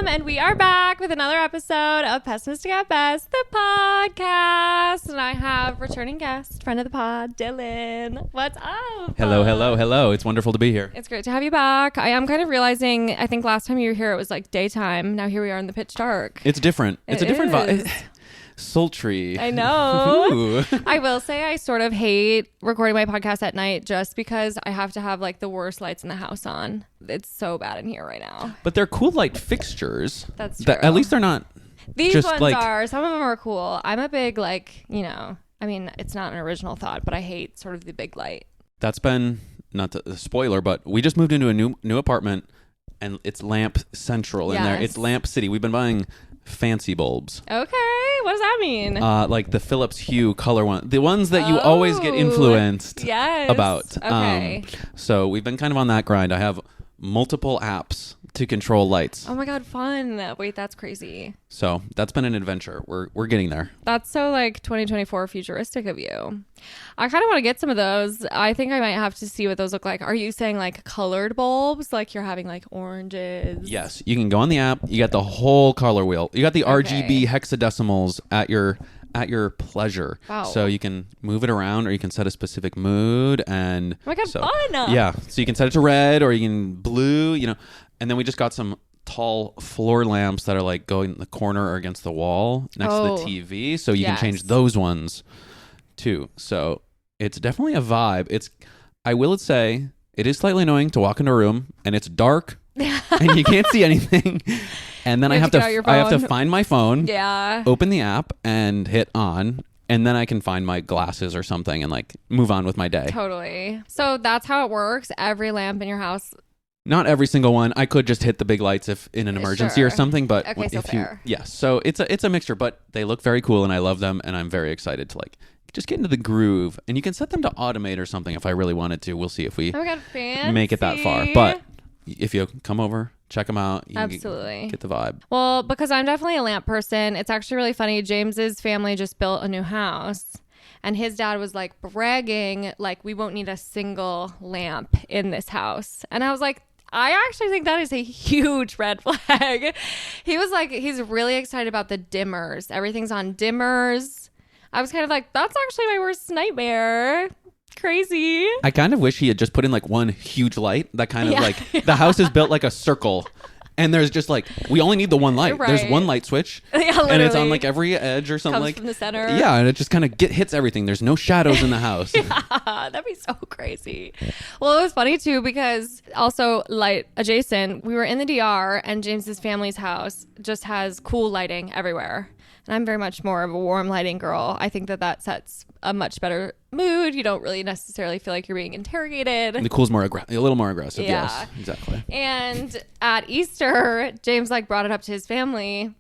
and we are back with another episode of Pessimistic at Best, the podcast. And I have returning guest, friend of the pod, Dylan. What's up? Hello. It's wonderful to be here. It's great to have you back. I am kind of realizing, I think last time you were here, it was like daytime. Now here we are in the pitch dark. It's different. It's a different vibe. Sultry. I know. I will say I sort of hate recording my podcast at night just because I have to have like the worst lights in the house on. It's so bad in here right now. But they're cool light fixtures. That's true. At least they're not. These just ones like, are. Some of them are cool. I'm a big I mean, it's not an original thought, but I hate sort of the big light. That's been, not a spoiler, but we just moved into a new apartment and it's lamp central in there. It's lamp city. We've been buying fancy bulbs. Okay. What does that mean? Like the Philips Hue color one. The ones that you always get influenced about. Okay. So we've been kind of on that grind. I have multiple apps to control lights. Oh my God, fun. Wait, that's crazy. So that's been an adventure. We're getting there. That's so like 2024 futuristic of you. I kind of want to get some of those. I think I might have to see what those look like. Are you saying like colored bulbs? Like you're having like oranges? Yes. You can go on the app. You got the whole color wheel. You got the RGB hexadecimals at your pleasure. Wow. So you can move it around or you can set a specific mood. And oh my God, fun. Yeah. So you can set it to red or you can blue, and then we just got some tall floor lamps that are like going in the corner or against the wall next to the TV. So you can change those ones too. So it's definitely a vibe. I will say it is slightly annoying to walk into a room and it's dark and you can't see anything. And then I have to find my phone, open the app and hit on. And then I can find my glasses or something and like move on with my day. Totally. So that's how it works. Every lamp in your house. Not every single one. I could just hit the big lights if in an emergency or something, but fair. So it's a mixture, but they look very cool and I love them and I'm very excited to like just get into the groove. And you can set them to automate or something if I really wanted to. We'll see if we make it that far. But if you come over, check them out. You Absolutely. Get the vibe. Well, because I'm definitely a lamp person. It's actually really funny. James's family just built a new house. And his dad was like bragging, like, we won't need a single lamp in this house. And I was like, I actually think that is a huge red flag. He was like, he's really excited about the dimmers. Everything's on dimmers. I was kind of like, that's actually my worst nightmare. Crazy. I kind of wish he had just put in like one huge light that kind of the house is built like a circle. And there's just like, we only need the one light. Right. There's one light switch. And it's on like every edge or something. Comes from the center. Yeah, and it just kind of hits everything. There's no shadows in the house. That'd be so crazy. Well, it was funny too because also light adjacent, we were in the DR and James's family's house just has cool lighting everywhere. And I'm very much more of a warm lighting girl. I think that sets a much better mood. You don't really necessarily feel like you're being interrogated. And the cool's a little more aggressive. Yeah. Yes, exactly. And at Easter, James like brought it up to his family,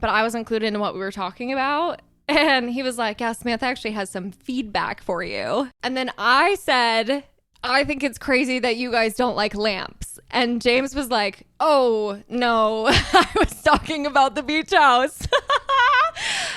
but I was included in what we were talking about. And he was like, yeah, Samantha actually has some feedback for you. And then I said, I think it's crazy that you guys don't like lamps. And James was like, oh, no, I was talking about the beach house.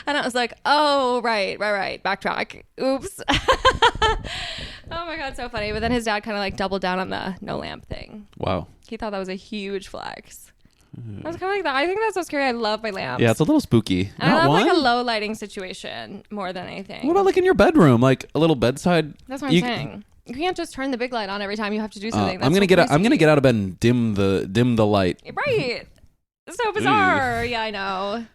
And I was like, oh, right. Backtrack. Oops. Oh, my God, so funny. But then his dad kind of like doubled down on the no lamp thing. Wow. He thought that was a huge flex. I was kind of like that. I think that's so scary. I love my lamps. Yeah, it's a little spooky. And I love like a low lighting situation more than anything. What about like in your bedroom? Like a little bedside? That's what I'm saying. You can't just turn the big light on every time you have to do something. I'm gonna get out of bed and dim the light. Right. So bizarre. Yeah, I know.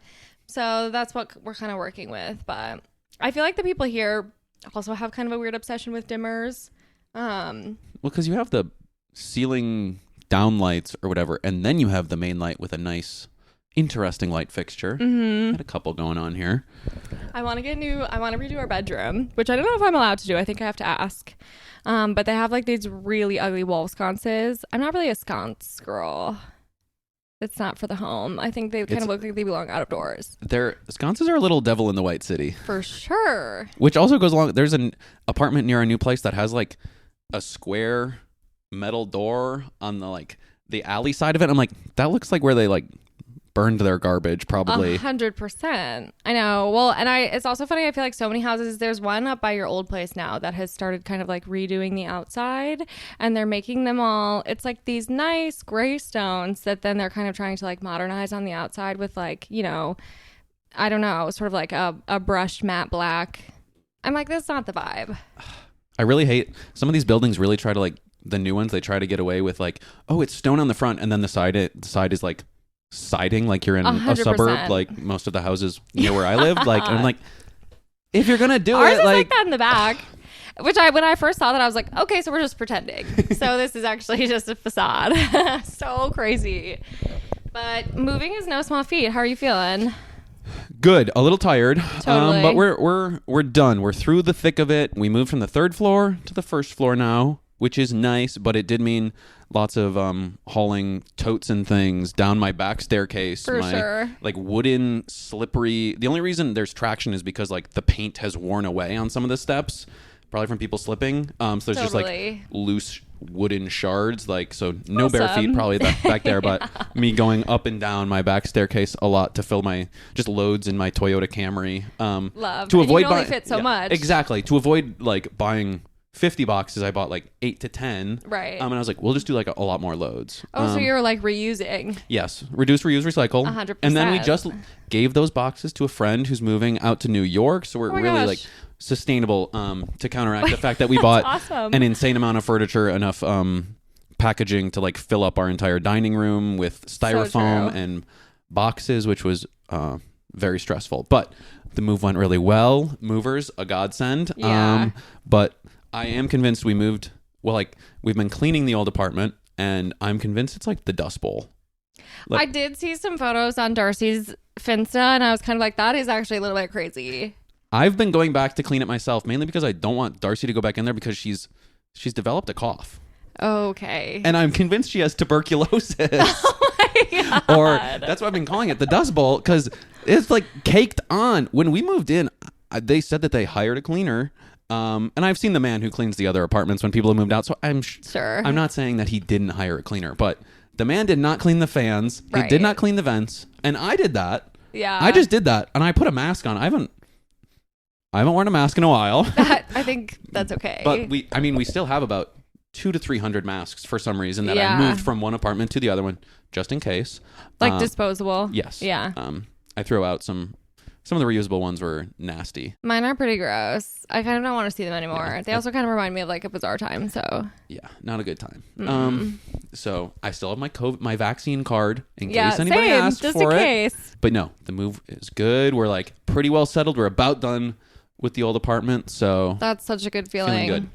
So that's what we're kind of working with. But I feel like the people here also have kind of a weird obsession with dimmers. Well, because you have the ceiling down lights or whatever, and then you have the main light with a nice, interesting light fixture. Got a couple going on here. I want to redo our bedroom, which I don't know if I'm allowed to do. I think I have to ask. But they have like these really ugly wall sconces. I'm not really a sconce girl. It's not for the home. I think they kind of look like they belong outdoors. Their sconces are a little devil in the white city. For sure. Which also goes along. There's an apartment near our new place that has like a square metal door on the alley side of it. I'm like, that looks like where they like burned their garbage probably. 100%. I know. Well, and it's also funny. I feel like so many houses, there's one up by your old place now that has started kind of like redoing the outside, and they're making them all, it's like these nice gray stones that then they're kind of trying to like modernize on the outside with like, you know, I don't know, sort of like a brushed matte black. I'm like, that's not the vibe. I really hate some of these buildings really try to like, the new ones, they try to get away with like, oh, it's stone on the front, and then the side is like siding, like you're in 100%. A suburb, like most of the houses near where I lived. Like, I'm like, if you're gonna do Ours it, is like that in the back. Which when I first saw that, I was like, okay, so we're just pretending. So this is actually just a facade. So crazy. But moving is no small feat. How are you feeling? Good. A little tired. Totally. But we're done. We're through the thick of it. We moved from the 3rd floor to the 1st floor now, which is nice, but it did mean lots of hauling totes and things down my back staircase. For sure. Like wooden, slippery. The only reason there's traction is because like the paint has worn away on some of the steps, probably from people slipping. So there's just like loose wooden shards, like, so no bare feet probably back there, but me going up and down my back staircase a lot to fill my just loads in my Toyota Camry. Love. To avoid you can only fit so much. Exactly. To avoid like buying 50 boxes, I bought like 8 to 10. Right. And I was like, we'll just do like a lot more loads. Oh, so you're like reusing. Yes. Reduce, reuse, recycle. 100%. And then we just gave those boxes to a friend who's moving out to New York. So we're really like sustainable to counteract the fact that we bought awesome. an insane amount of furniture, enough packaging to like fill up our entire dining room with styrofoam and boxes, which was very stressful. But the move went really well. Movers, a godsend. Yeah. But I am convinced we moved. Well, like we've been cleaning the old apartment, and I'm convinced it's like the Dust Bowl. Like, I did see some photos on Darcy's Finsta, and I was kind of like, that is actually a little bit crazy. I've been going back to clean it myself, mainly because I don't want Darcy to go back in there because she's developed a cough. Okay. And I'm convinced she has tuberculosis. Oh my God. Or that's why I've been calling it the Dust Bowl, because it's like caked on. When we moved in, they said that they hired a cleaner. And I've seen the man who cleans the other apartments when people have moved out. So I'm sure. I'm not saying that he didn't hire a cleaner, but the man did not clean the fans. Right. He did not clean the vents. And I did that. Yeah. I just did that. And I put a mask on. I haven't worn a mask in a while. I think that's okay. But we still have about 200 to 300 masks for some reason that I moved from one apartment to the other one just in case. Like disposable? Yes. Yeah. I threw out some of the reusable ones were nasty. Mine are pretty gross. I kind of don't want to see them anymore. Yeah, they also kind of remind me of like a bizarre time. So yeah, not a good time. So I still have my vaccine card in case anybody asks just for in it. Case. But no, the move is good. We're like pretty well settled. We're about done with the old apartment. So that's such a good feeling. Feeling good.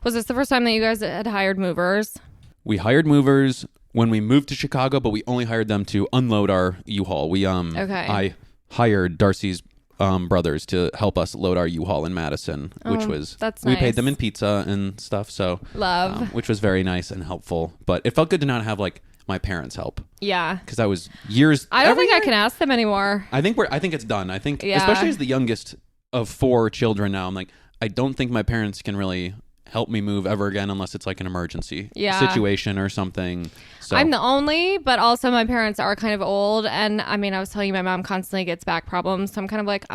Was this the first time that you guys had hired movers? We hired movers when we moved to Chicago, but we only hired them to unload our U-Haul. I hired Darcy's brothers to help us load our U-Haul in Madison, which was that's we nice. paid them in pizza and stuff. So love, which was very nice and helpful. But it felt good to not have like my parents help. Yeah, because that was years. I don't think I can ask them anymore. I think it's done. I think especially as the youngest of 4 children now, I'm like, I don't think my parents can really help me move ever again unless it's like an emergency situation or something. So I'm the only, but also my parents are kind of old, and I mean, I was telling you, my mom constantly gets back problems, so I'm kind of like,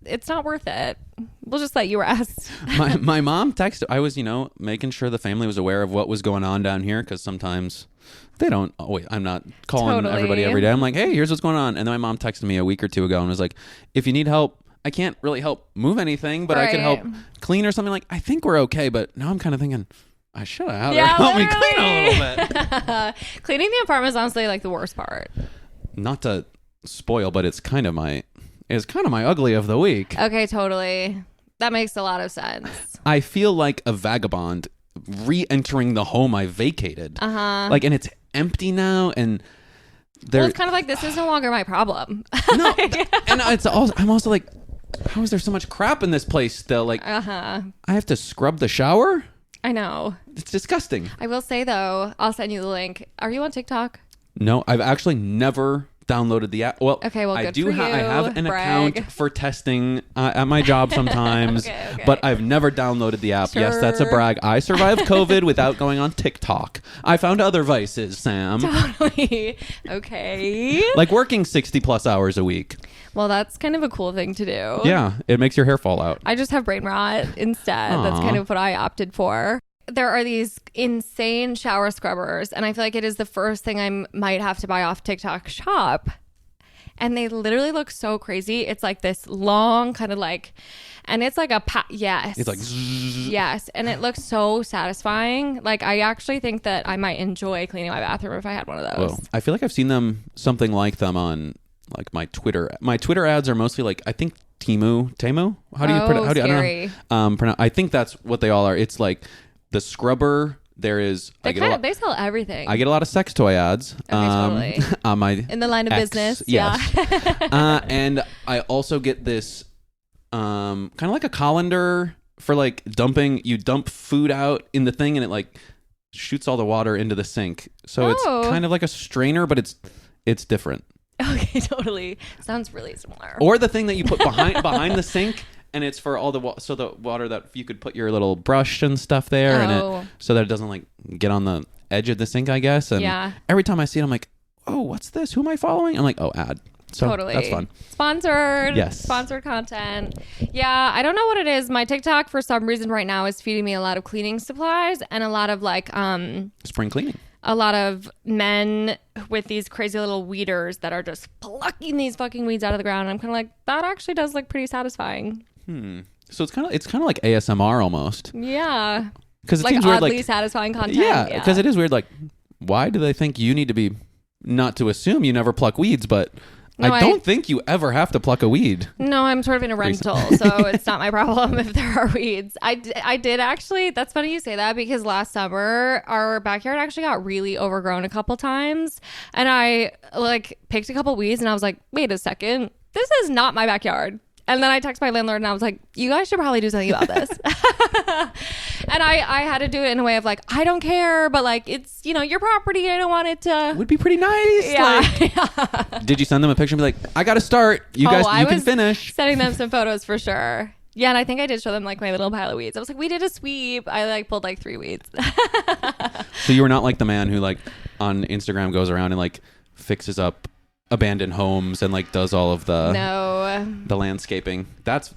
it's not worth it. We'll just let you rest. my mom texted. I was making sure the family was aware of what was going on down here, because sometimes they don't. Oh wait, I'm not calling everybody every day. I'm like, hey, here's what's going on. And then my mom texted me a week or two ago and was like, if you need help, I can't really help move anything, but I can help clean or something. Like, I think we're okay, but now I'm kind of thinking I should have had her help me clean a little bit. Cleaning the apartment is honestly like the worst part. Not to spoil, but it's kind of my ugly of the week. Okay, totally. That makes a lot of sense. I feel like a vagabond re-entering the home I vacated. Like, and it's empty now, and it's kind of like, this is no longer my problem. No, and I'm also like, how is there so much crap in this place still? Like, I have to scrub the shower? I know. It's disgusting. I will say, though, I'll send you the link. Are you on TikTok? No, I've actually never downloaded the app. Well, okay, well, I good do. for you. I have an Brag. account for testing at my job sometimes, okay. but I've never downloaded the app. Sure. Yes, that's a brag. I survived COVID without going on TikTok. I found other vices, Sam. Totally. Okay. Like working 60 plus hours a week. Well, that's kind of a cool thing to do. Yeah, it makes your hair fall out. I just have brain rot instead. Aww. That's kind of what I opted for. There are these insane shower scrubbers, and I feel like it is the first thing I might have to buy off TikTok Shop. And they literally look so crazy. It's like this long kind of like, and it's like yes. It's like yes, and it looks so satisfying. Like I actually think that I might enjoy cleaning my bathroom if I had one of those. Whoa. I feel like I've seen something like them on like my Twitter. My Twitter ads are mostly like, I think Temu. How do you pronounce? I don't know. I think that's what they all are. It's like the scrubber. There is. They sell everything. I get a lot of sex toy ads. Okay, totally. On my in the line of business. Yes. Yeah. And I also get this kind of like a colander for like dumping. You dump food out in the thing and it like shoots all the water into the sink. So it's kind of like a strainer, but it's different. Okay, totally. Sounds really similar. Or the thing that you put behind the sink, and it's for all the the water that you could put your little brush and stuff there, and it so that it doesn't like get on the edge of the sink, I guess. And every time I see it, I'm like, oh, what's this? Who am I following? I'm like, oh, ad. So totally. That's fun. Sponsored. Yes. Sponsored content. Yeah, I don't know what it is. My TikTok, for some reason right now, is feeding me a lot of cleaning supplies and a lot of like spring cleaning. A lot of men with these crazy little weeders that are just plucking these fucking weeds out of the ground. I'm kind of like, that actually does look pretty satisfying. So it's kind of like ASMR almost. Yeah. Because it like seems oddly weird, like satisfying content. Yeah, because it is weird. Like, why do they think you need to be? Not to assume you never pluck weeds, but I don't think you ever have to pluck a weed. No, I'm sort of in a rental, so it's not my problem if there are weeds. I did actually, that's funny you say that, because last summer our backyard actually got really overgrown a couple times, and I like picked a couple weeds and I was like, wait a second, this is not my backyard. And then I texted my landlord and I was like, you guys should probably do something about this. And I had to do it in a way of like, I don't care, but like, it's, your property. I don't want it to. Would be pretty nice. Yeah. Did you send them a picture and be like, I got to start. You guys, you can finish. Sending them some photos for sure. Yeah, and I think I did show them like my little pile of weeds. I was like, we did a sweep. I like pulled like 3 weeds. So you were not like the man who like on Instagram goes around and like fixes up abandoned homes and like does all of the landscaping.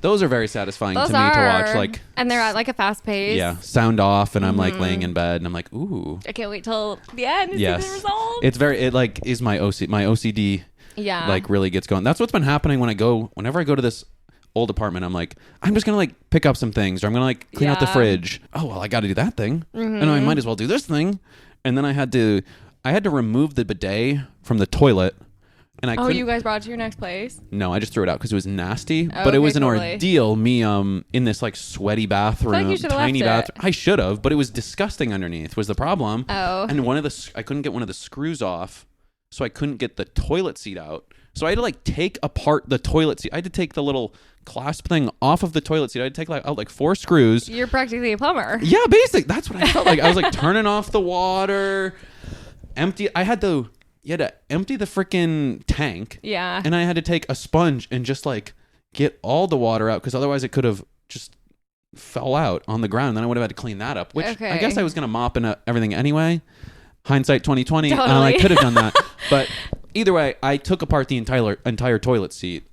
Those are very satisfying to me to watch. Like, and they're at like a fast pace. Yeah, sound off, and I'm like laying in bed, and I'm like, ooh, I can't wait till the end to see the results. It's it like is my OCD. Yeah, like really gets going. That's what's been happening whenever I go to this old apartment. I'm like, I'm just gonna like pick up some things, or I'm gonna like clean out the fridge. Oh well, I got to do that thing, and I might as well do this thing. And then I had to remove the bidet from the toilet. And you guys brought it to your next place? No, I just threw it out because it was nasty. But it was an ordeal. Me in this like sweaty bathroom, like tiny bathroom. I should have, but it was disgusting underneath. Was the problem? Oh. And I couldn't get one of the screws off, so I couldn't get the toilet seat out. So I had to like take apart the toilet seat. I had to take the little clasp thing off of the toilet seat. I had to take out like 4 screws. You're practically a plumber. Yeah, basic. That's what I felt like. I was like turning off the water, empty. You had to empty the freaking tank. Yeah. And I had to take a sponge and just like get all the water out, because otherwise it could have just fell out on the ground. And then I would have had to clean that up, which I guess I was going to mop and everything anyway. Hindsight 2020. Totally. I could have done that. But either way, I took apart the entire toilet seat,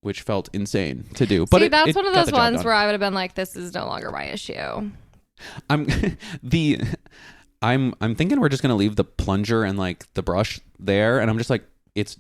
which felt insane to do. But that's one of those ones where I would have been like, this is no longer my issue. I'm thinking we're just going to leave the plunger and like the brush there. And I'm just like, it's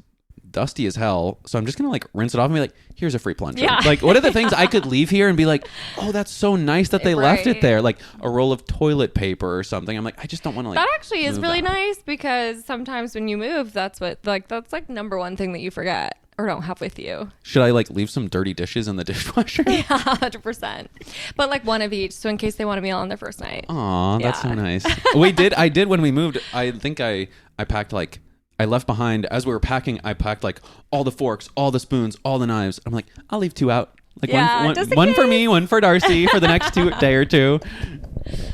dusty as hell. So I'm just going to like rinse it off and be like, here's a free plunger. Yeah. Like, what are the things I could leave here and be like, oh, that's so nice that they left it there. Like a roll of toilet paper or something. I'm like, I just don't want to like. That actually is really nice, because sometimes when you move, that's like number one thing that you forget or don't have with you. Should I like leave some dirty dishes in the dishwasher? Yeah, 100%. But like one of each, so in case they want a meal on their first night. Aw, that's so nice. I did when we moved. I think I packed like, I left behind, as we were packing, I packed like all the forks, all the spoons, all the knives. I'm like, I'll leave 2 out. Like one for me, one for Darcy for the next day or two.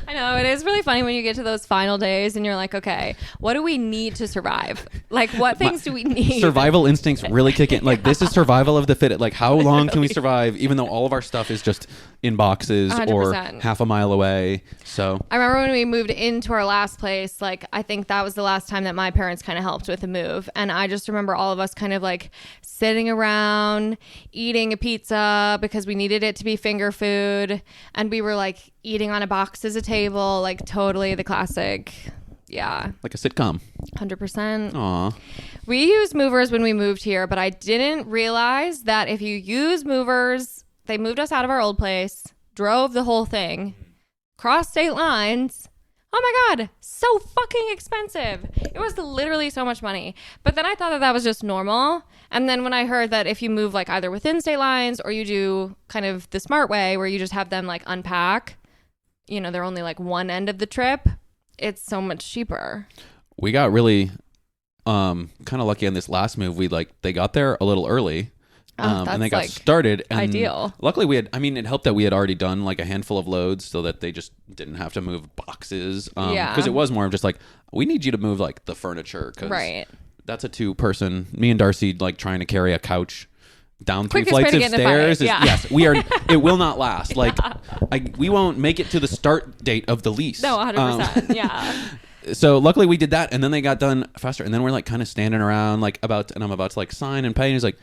I know, it is really funny when you get to those final days and you're like, okay, what do we need to survive? Like, what things do we need? Survival instincts really kick in. Like, this is survival of the fittest. Like, how long can we survive, even though all of our stuff is just in boxes 100%. Or half a mile away? So I remember when we moved into our last place, like, I think that was the last time that my parents kind of helped with the move. And I just remember all of us kind of like sitting around eating a pizza because we needed it to be finger food. And we were like eating on a box as a table, like totally the classic. Yeah. Like a sitcom. 100%. Aw. We used movers when we moved here, but I didn't realize that if you use movers, they moved us out of our old place, drove the whole thing, crossed state lines. Oh my God, so fucking expensive. It was literally so much money. But then I thought that that was just normal. And then when I heard that if you move like either within state lines or you do kind of the smart way where you just have them like unpack, you know, they're only like one end of the trip, it's so much cheaper. We got really kind of lucky on this last move. They got there a little early. And they got like started. And ideal. Luckily, it helped that we had already done like a handful of loads so that they just didn't have to move boxes. Because it was more of just like, we need you to move like the furniture. Cause right. That's a 2-person. Me and Darcy like trying to carry a couch down 3 Quickest flights way to of get in a stairs. fight. Yeah. Yes, we are. It will not last. Like, we won't make it to the start date of the lease. No, 100%. Yeah. So luckily we did that, and then they got done faster. And then we're like kind of standing around like I'm about to like sign and pay. And he's like,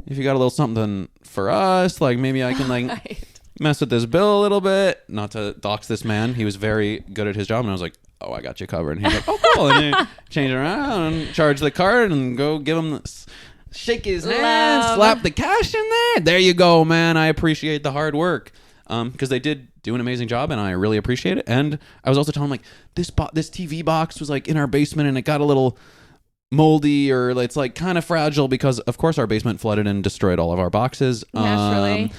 if you got a little something for us, like maybe I can like right. mess with this bill a little bit. Not to dox this man. He was very good at his job. And I was like, oh, I got you covered. And he's like, oh, cool. And then change it around and charge the card and go give him this. Shake his hand, slap the cash in there. There you go, man. I appreciate the hard work. Because they did do an amazing job, and I really appreciate it. And I was also telling them, like, this TV box was like in our basement, and it got a little moldy, or it's like kind of fragile because, of course, our basement flooded and destroyed all of our boxes. Naturally.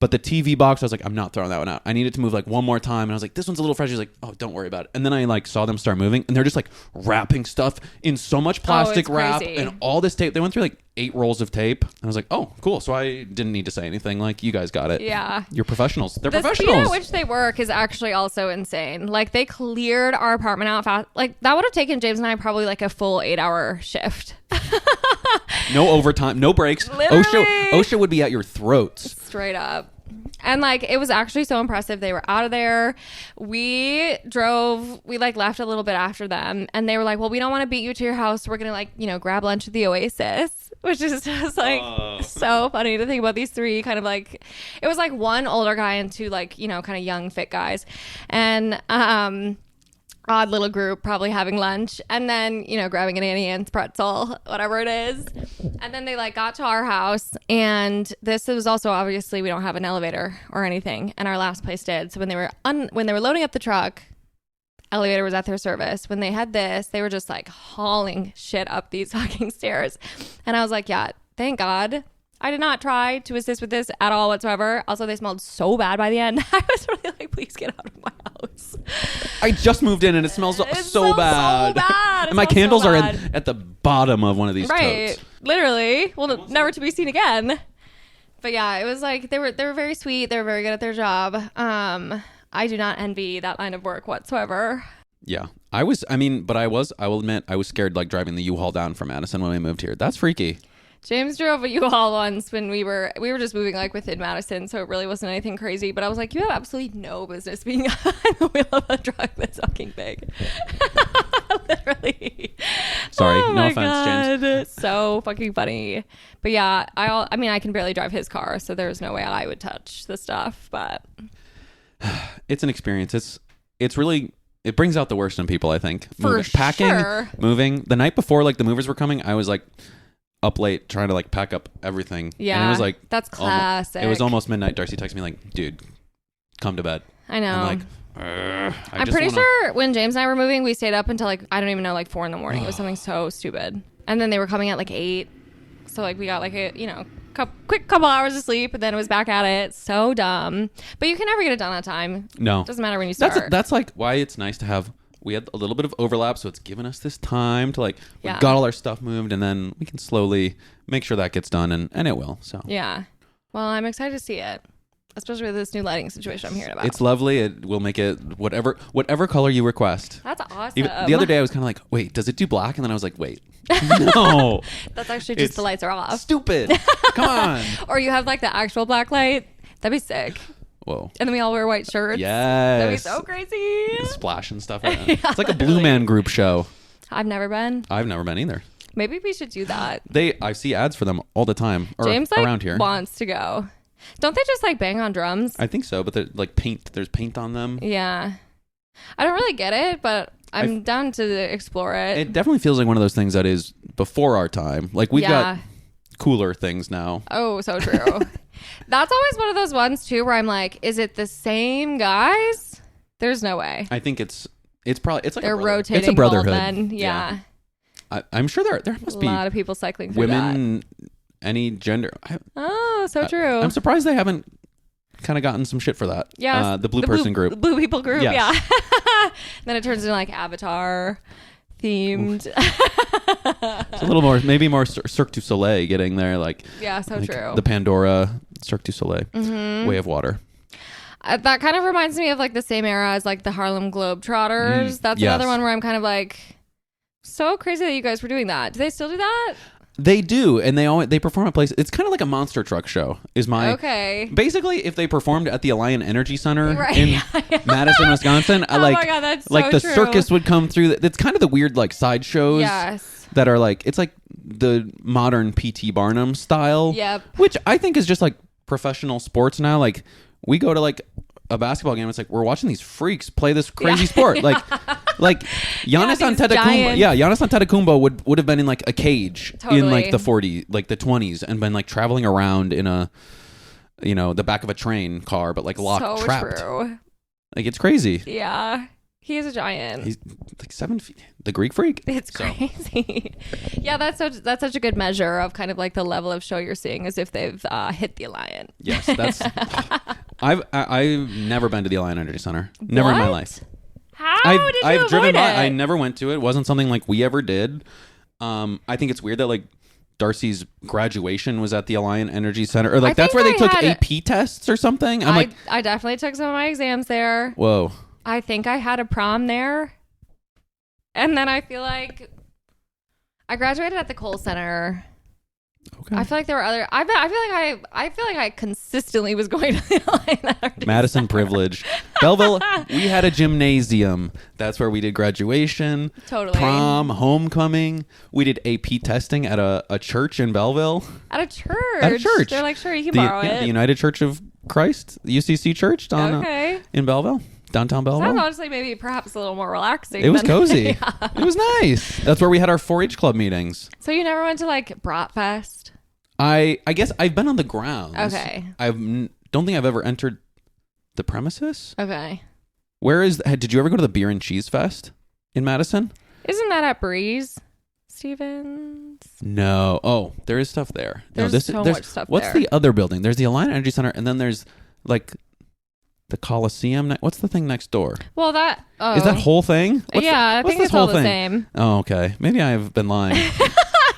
But the TV box, I was like, I'm not throwing that one out. I needed to move like one more time. And I was like, this one's a little fragile. He's like, oh, don't worry about it. And then I like saw them start moving, and they're just like wrapping stuff in so much plastic wrap and all this tape. They went through like 8 rolls of tape. And I was like, oh, cool. So I didn't need to say anything. Like, you guys got it. Yeah. You're professionals. They're the professionals. The speed at which they work is actually also insane. Like, they cleared our apartment out fast. Like, that would have taken James and I probably like a full 8-hour shift. No overtime, no breaks. OSHA would be at your throats. Straight up. And like, it was actually so impressive. They were out of there. We like left a little bit after them, and they were like, well, we don't want to beat you to your house. We're going to like, you know, grab lunch at the Oasis, which is just like so funny to think about these 3 kind of like, it was like 1 older guy and 2 like, you know, kind of young fit guys. And, odd little group probably having lunch, and then, you know, grabbing an Annie Ann's pretzel, whatever it is. And then they like got to our house, and this was also, obviously we don't have an elevator or anything, and our last place did. So when they were loading up the truck, elevator was at their service. When they had this, they were just like hauling shit up these fucking stairs. And I was like, yeah, thank God I did not try to assist with this at all whatsoever. Also, they smelled so bad by the end. I was really like, please get out of my house. I just moved in and it smells so bad. So bad. And my candles are at the bottom of one of these totes. Literally. Well, never to be seen again. But yeah, it was like they were very sweet. They were very good at their job. I do not envy that line of work whatsoever. Yeah. I will admit, I was scared like driving the U-Haul down from Madison when we moved here. That's freaky. James drove a U-Haul once when we were just moving like within Madison, so it really wasn't anything crazy. But I was like, you have absolutely no business being on the wheel of a truck this fucking big. Literally. Sorry, no offense, James. So fucking funny. But yeah, I mean, I can barely drive his car, so there's no way I would touch the stuff. But it's an experience. It's really. It brings out the worst in people, I think. Packing, moving. The night before, like the movers were coming, I was like up late trying to like pack up everything. Yeah, and it was like that's classic. It was almost midnight. Darcy texted me like, "Dude, come to bed." I know. I'm like, I'm pretty sure when James and I were moving, we stayed up until like I don't even know, like 4 a.m. It was something so stupid. And then they were coming at like 8, so like we got like a quick couple hours of sleep, and then it was back at it. So dumb. But you can never get it done on time. No, doesn't matter when you start. That's like why it's nice to have. We had a little bit of overlap, so it's given us this time to like we got all our stuff moved, and then we can slowly make sure that gets done, and it will. So yeah. Well, I'm excited to see it. especially with this new lighting situation I'm hearing about. It's lovely. It will make it whatever color you request. That's awesome. The other day I was kind of like, wait, does it do black? And then I was like, wait, no. That's actually just the lights are off. Stupid. Come on. Or you have like the actual black light. That'd be sick. Whoa. And then we all wear white shirts. Yes. That'd be so crazy. Splash and stuff. Right. It's like a Blue Man Group show. I've never been. I've never been either. Maybe we should do that. I see ads for them all the time. James like around here wants to go. Don't they just like bang on drums? I think so, but like paint. There's paint on them. Yeah. I don't really get it, but I'm down to explore it. It definitely feels like one of those things that is before our time. Like we've got cooler things now. Oh, so true. That's always one of those ones too where I'm like, is it the same guys? There's no way. I think it's probably like they're rotating. It's a brotherhood. Men. Yeah. I'm sure there must be a lot of people cycling through women, any gender. So true. I'm surprised they haven't kind of gotten some shit for that. Yeah, the blue person group, blue people group. Yes. Yeah. Then it turns into like Avatar themed. It's a little more, maybe more Cirque du Soleil getting there, like true. The Pandora Cirque du Soleil Way of Water. That kind of reminds me of like the same era as like the Harlem Globetrotters. That's another one where I'm kind of like, so crazy that you guys were doing that. Do they still do that? They do, and they perform at places. It's kind of like a monster truck show. Basically, if they performed at the Alliant Energy Center in Madison, Wisconsin, my God, that's so like the true. circus would come through. It's kind of the weird like side shows that are like, it's like the modern P.T. Barnum style. Yep. Which I think is just like professional sports now. Like we go to like a basketball game. It's like we're watching these freaks play this crazy sport. Like Giannis Antetokounmpo. Yeah, Giannis Antetokounmpo would have been in like a cage in like the 20s and been like traveling around in a, the back of a train car, but like locked, trapped. True. Like it's crazy. Yeah. He is a giant. He's like 7 feet. The Greek freak. It's crazy. Yeah, that's such a good measure of kind of like the level of show you're seeing, as if they've hit the Alliant. Yes, that's. I've never been to the Alliant Energy Center. Never in my life. How did you I've driven by. it? I never went to it. It wasn't something like we ever did. I think it's weird that like Darcy's graduation was at the Alliant Energy Center, or like that's where they took AP tests or something. I definitely took some of my exams there. Whoa. I think I had a prom there. And then I feel like I graduated at the Cole Center. Okay. I feel like there were other. I feel like I consistently was going to the Alliant. Madison privilege. Belleville, we had a gymnasium. That's where we did graduation, prom, homecoming. We did AP testing at a church in Belleville. At a church. They're like, sure, you can borrow it. The United Church of Christ, the UCC Church in Belleville. Downtown Belleville. Sounds honestly maybe perhaps a little more relaxing. It was cozy. Yeah. It was nice. That's where we had our 4-H club meetings. So you never went to like Bratfest? I guess I've been on the grounds. Okay. Don't think I've ever entered the premises. Okay. Did you ever go to the Beer and Cheese Fest in Madison? Isn't that at Breeze Stevens? No. Oh, there is stuff there. There's much stuff there. What's the other building? There's the Alliant Energy Center, and then there's like the Coliseum. What's the thing next door? Well, is that whole thing? I think it's all the same. Oh, okay. Maybe I've been lying.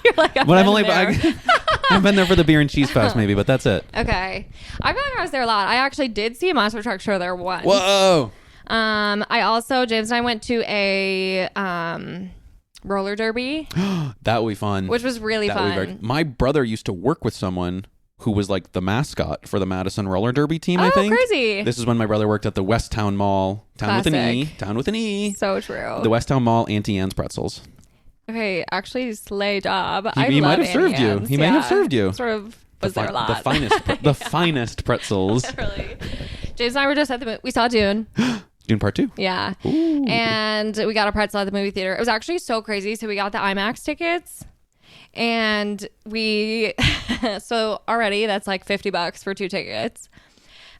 You're like, I've been there for the Beer and Cheese Fest, maybe, but that's it. Okay. I feel like I was there a lot. I actually did see a monster truck show there once. Whoa. I also, James and I went to a roller derby. That would be fun. Which was really fun. My brother used to work with someone who was like the mascot for the Madison roller derby team, I think. Oh, crazy. This is when my brother worked at the Westtown Mall. Town with an E. So true. The Westtown Mall, Auntie Anne's Pretzels. Okay, actually, slay job. He might have served you. He may have served you. Sort of was there a lot. The finest pretzels. Literally. James and I were just at we saw Dune. Dune Part 2? Yeah. Ooh. And we got a pretzel at the movie theater. It was actually so crazy. So we got the IMAX tickets. And so already that's like $50 for 2 tickets.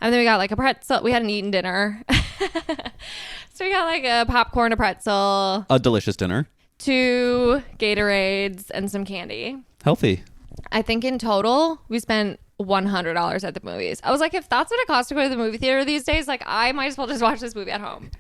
And then we got like a pretzel. We hadn't eaten dinner. So we got like a popcorn, a pretzel. A delicious dinner. 2 Gatorades and some candy. Healthy. I think in total we spent $100 at the movies. I was like, if that's what it costs to go to the movie theater these days, like I might as well just watch this movie at home.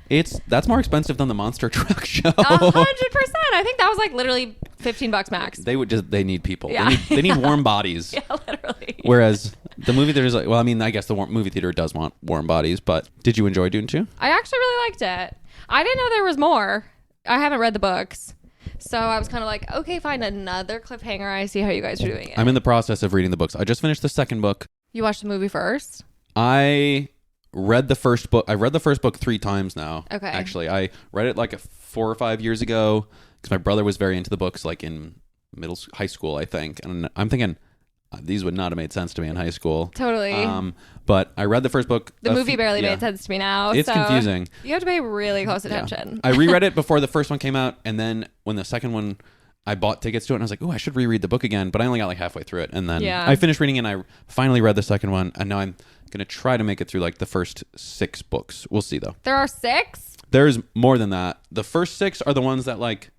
That's more expensive than the monster truck show. 100%. I think that was like literally $15 max. They need people. Yeah. They need warm bodies. Yeah, literally. Whereas The movie theater is like, well, I mean, I guess the movie theater does want warm bodies, but did you enjoy Dune 2? I actually really liked it. I didn't know there was more. I haven't read the books. So I was kind of like, okay, fine, another cliffhanger. I see how you guys are doing it. I'm in the process of reading the books. I just finished the second book. You watched the movie first? I read the first book. I've read the first book 3 times now. Okay. Actually, I read it like 4 or 5 years ago because my brother was very into the books, like in high school, I think. And I'm thinking these would not have made sense to me in high school. Totally. But I read the first book. The movie barely made sense to me now. It's confusing. You have to pay really close attention. Yeah. I reread it before the first one came out, and then when the second one, I bought tickets to it, and I was like, "Oh, I should reread the book again." But I only got like halfway through it, and then I finished reading it, and I finally read the second one, and now I'm gonna try to make it through like the first 6 books. We'll see though. There are 6? There's more than that. The first 6 are the ones that like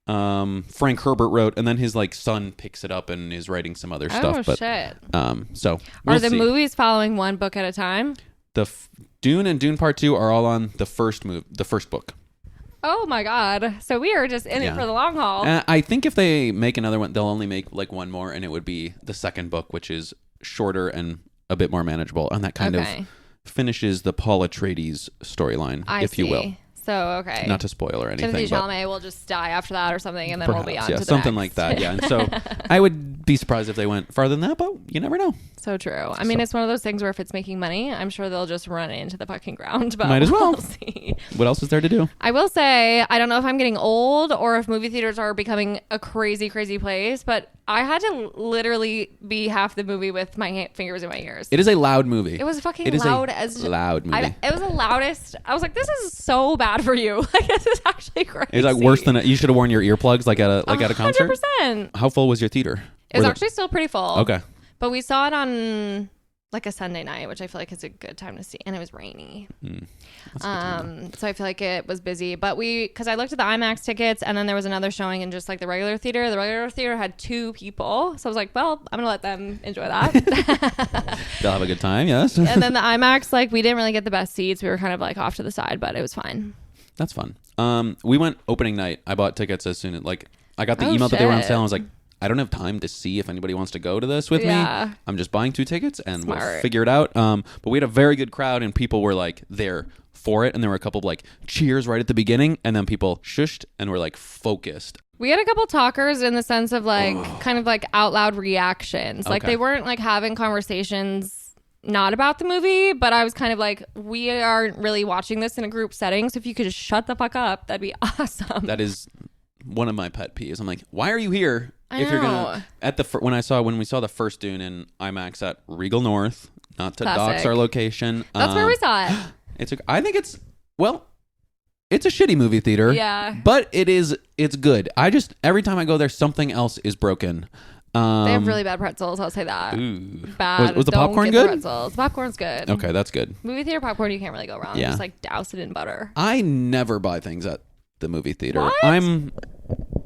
Frank Herbert wrote, and then his like son picks it up and is writing some other stuff. Oh shit! So we'll are the see. movies following one book at a time? The Dune and Dune Part 2 are all on the first book. Oh my god! So we are just in it for the long haul. I think if they make another one, they'll only make like one more, and it would be the second book, which is shorter and a bit more manageable, and that kind of finishes the Paul Atreides storyline, if you will. So, okay. Not to spoil or anything. Timothy Chalamet will just die after that or something, and then perhaps, we'll be on to the something next. like that. Yeah, and so I would be surprised if they went farther than that, but you never know. So true. I mean, it's one of those things where if it's making money, I'm sure they'll just run it into the fucking ground. But might as well. We'll see. What else is there to do? I will say, I don't know if I'm getting old or if movie theaters are becoming a crazy, crazy place, but I had to literally be half the movie with my fingers in my ears. It is a loud movie. It was fucking loud loud movie. It was the loudest. I was like, this is so bad for you. Like, this is actually crazy. It's like worse than you should have worn your earplugs like at a concert. 100%. How full was your theater? It was actually still pretty full. Okay. But we saw it on like a Sunday night, which I feel like is a good time to see. And it was rainy. So I feel like it was busy. But because I looked at the IMAX tickets and then there was another showing in just like the regular theater. The regular theater had 2 people. So I was like, well, I'm going to let them enjoy that. They'll have a good time, yes. And then the IMAX, like we didn't really get the best seats. We were kind of like off to the side, but it was fine. That's fun. We went opening night. I bought tickets as soon as I got the email that they were on sale. I was like, I don't have time to see if anybody wants to go to this with me. I'm just buying 2 tickets and we'll figure it out. But we had a very good crowd and people were like there for it. And there were a couple of like cheers right at the beginning and then people shushed and were like focused. We had a couple talkers in the sense of like kind of like out loud reactions. Like they weren't like having conversations not about the movie, but I was kind of like, we aren't really watching this in a group setting. So if you could just shut the fuck up, that'd be awesome. That is one of my pet peeves. I'm like, why are you here? If you're gonna when we saw the first Dune in IMAX at Regal North, not to dox our location. That's where we saw it. I think it's a shitty movie theater. Yeah, but it's good. Every time I go there, something else is broken. They have really bad pretzels. I'll say that. Ooh. Bad. Was the popcorn good? The popcorn's good. Okay, that's good. Movie theater popcorn, you can't really go wrong. Yeah. Just like douse it in butter. I never buy things at the movie theater. What?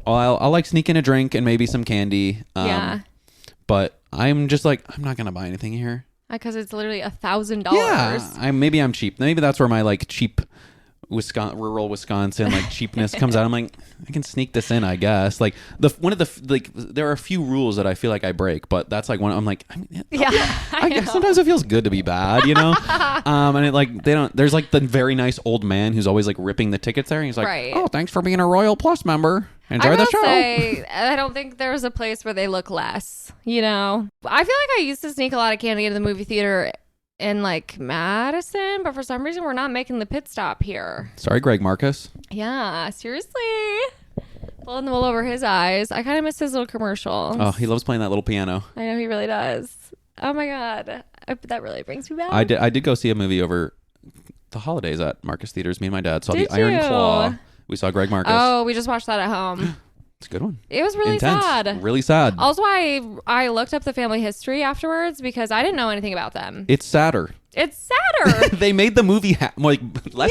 I'll like sneak in a drink and maybe some candy. But I'm just like, I'm not gonna buy anything here because it's literally $1,000. Yeah, maybe I'm cheap. Maybe that's where my like cheap rural Wisconsin like cheapness comes out. I'm like, I can sneak this in, I guess. Like there are a few rules that I feel like I break, but that's like one. I'm like, I guess sometimes it feels good to be bad, you know. And it like there's like the very nice old man who's always like ripping the tickets there, and he's like, oh, thanks for being a Royal Plus member. Enjoy the show. I don't think there's a place where they look less, you know. I feel like I used to sneak a lot of candy into the movie theater in like Madison, but for some reason we're not making the pit stop here. Sorry, Greg Marcus. Yeah, seriously. Pulling the wool over his eyes. I kind of miss his little commercials. Oh, he loves playing that little piano. I know he really does. Oh my god, that really brings me back. I did go see a movie over the holidays at Marcus Theaters. Me and my dad saw The Iron Claw. We saw Greg Marcus. Oh, we just watched that at home. It's a good one. It was really intense. sad. Really sad. Also, I looked up the family history afterwards because I didn't know anything about them. It's sadder. It's sadder. They made the movie less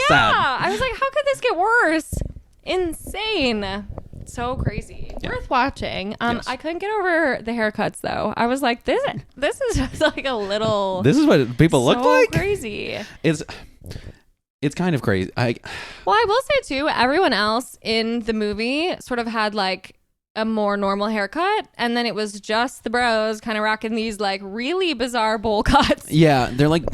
sad. Yeah, I was like, how could this get worse? Insane. So crazy. Yeah. Worth watching. Yes. I couldn't get over the haircuts though. I was like, this is just like a little. This is what people look like. Crazy. It's kind of crazy. Well, I will say too, everyone else in the movie sort of had like a more normal haircut, and then it was just the bros kind of rocking these like really bizarre bowl cuts. Yeah, they're like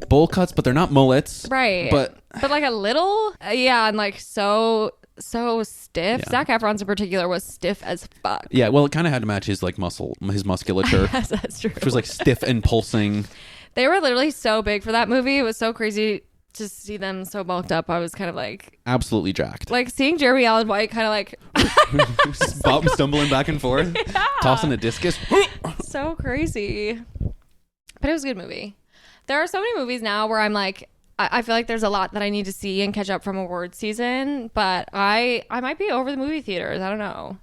bowl cuts, but they're not mullets. Right. But like a little, yeah, and like so stiff. Yeah. Zac Efron's in particular was stiff as fuck. Yeah, well, it kind of had to match his like his musculature. Yes, that's true. Which was like stiff and pulsing. They were literally so big for that movie. It was so crazy to see them so bulked up. I was kind of like absolutely jacked. Like seeing Jeremy Allen White kind of like stumbling back and forth, tossing a discus. So crazy. But it was a good movie. There are so many movies now where I'm like, I feel like there's a lot that I need to see and catch up from award season, but I might be over the movie theaters. I don't know.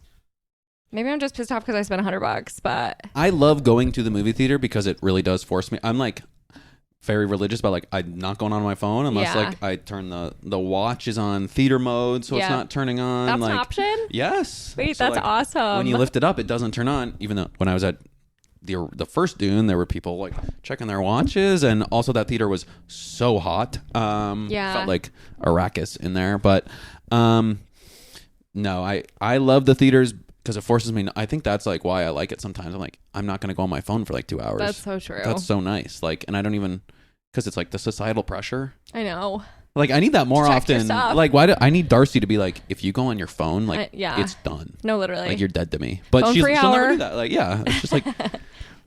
Maybe I'm just pissed off because I spent $100, but I love going to the movie theater because it really does force me. I'm like very religious about like I'm not going on my phone unless like I turn the watch is on theater mode, so it's not turning on. That's like, an option? Yes. Wait, so, that's like, awesome. When you lift it up, it doesn't turn on. Even though when I was at the first Dune, there were people like checking their watches, and also that theater was so hot. Felt like Arrakis in there, but no, I love the theaters because it forces me. I think that's like why I like it. Sometimes I'm like, I'm not going to go on my phone for like 2 hours. That's so true. That's so nice. Like, and I don't even because it's like the societal pressure. I know. Like I need that more often. Like why do I need Darcy to be like, if you go on your phone, like it's done. No, literally. Like you're dead to me. But she'll never do that. Like it's just like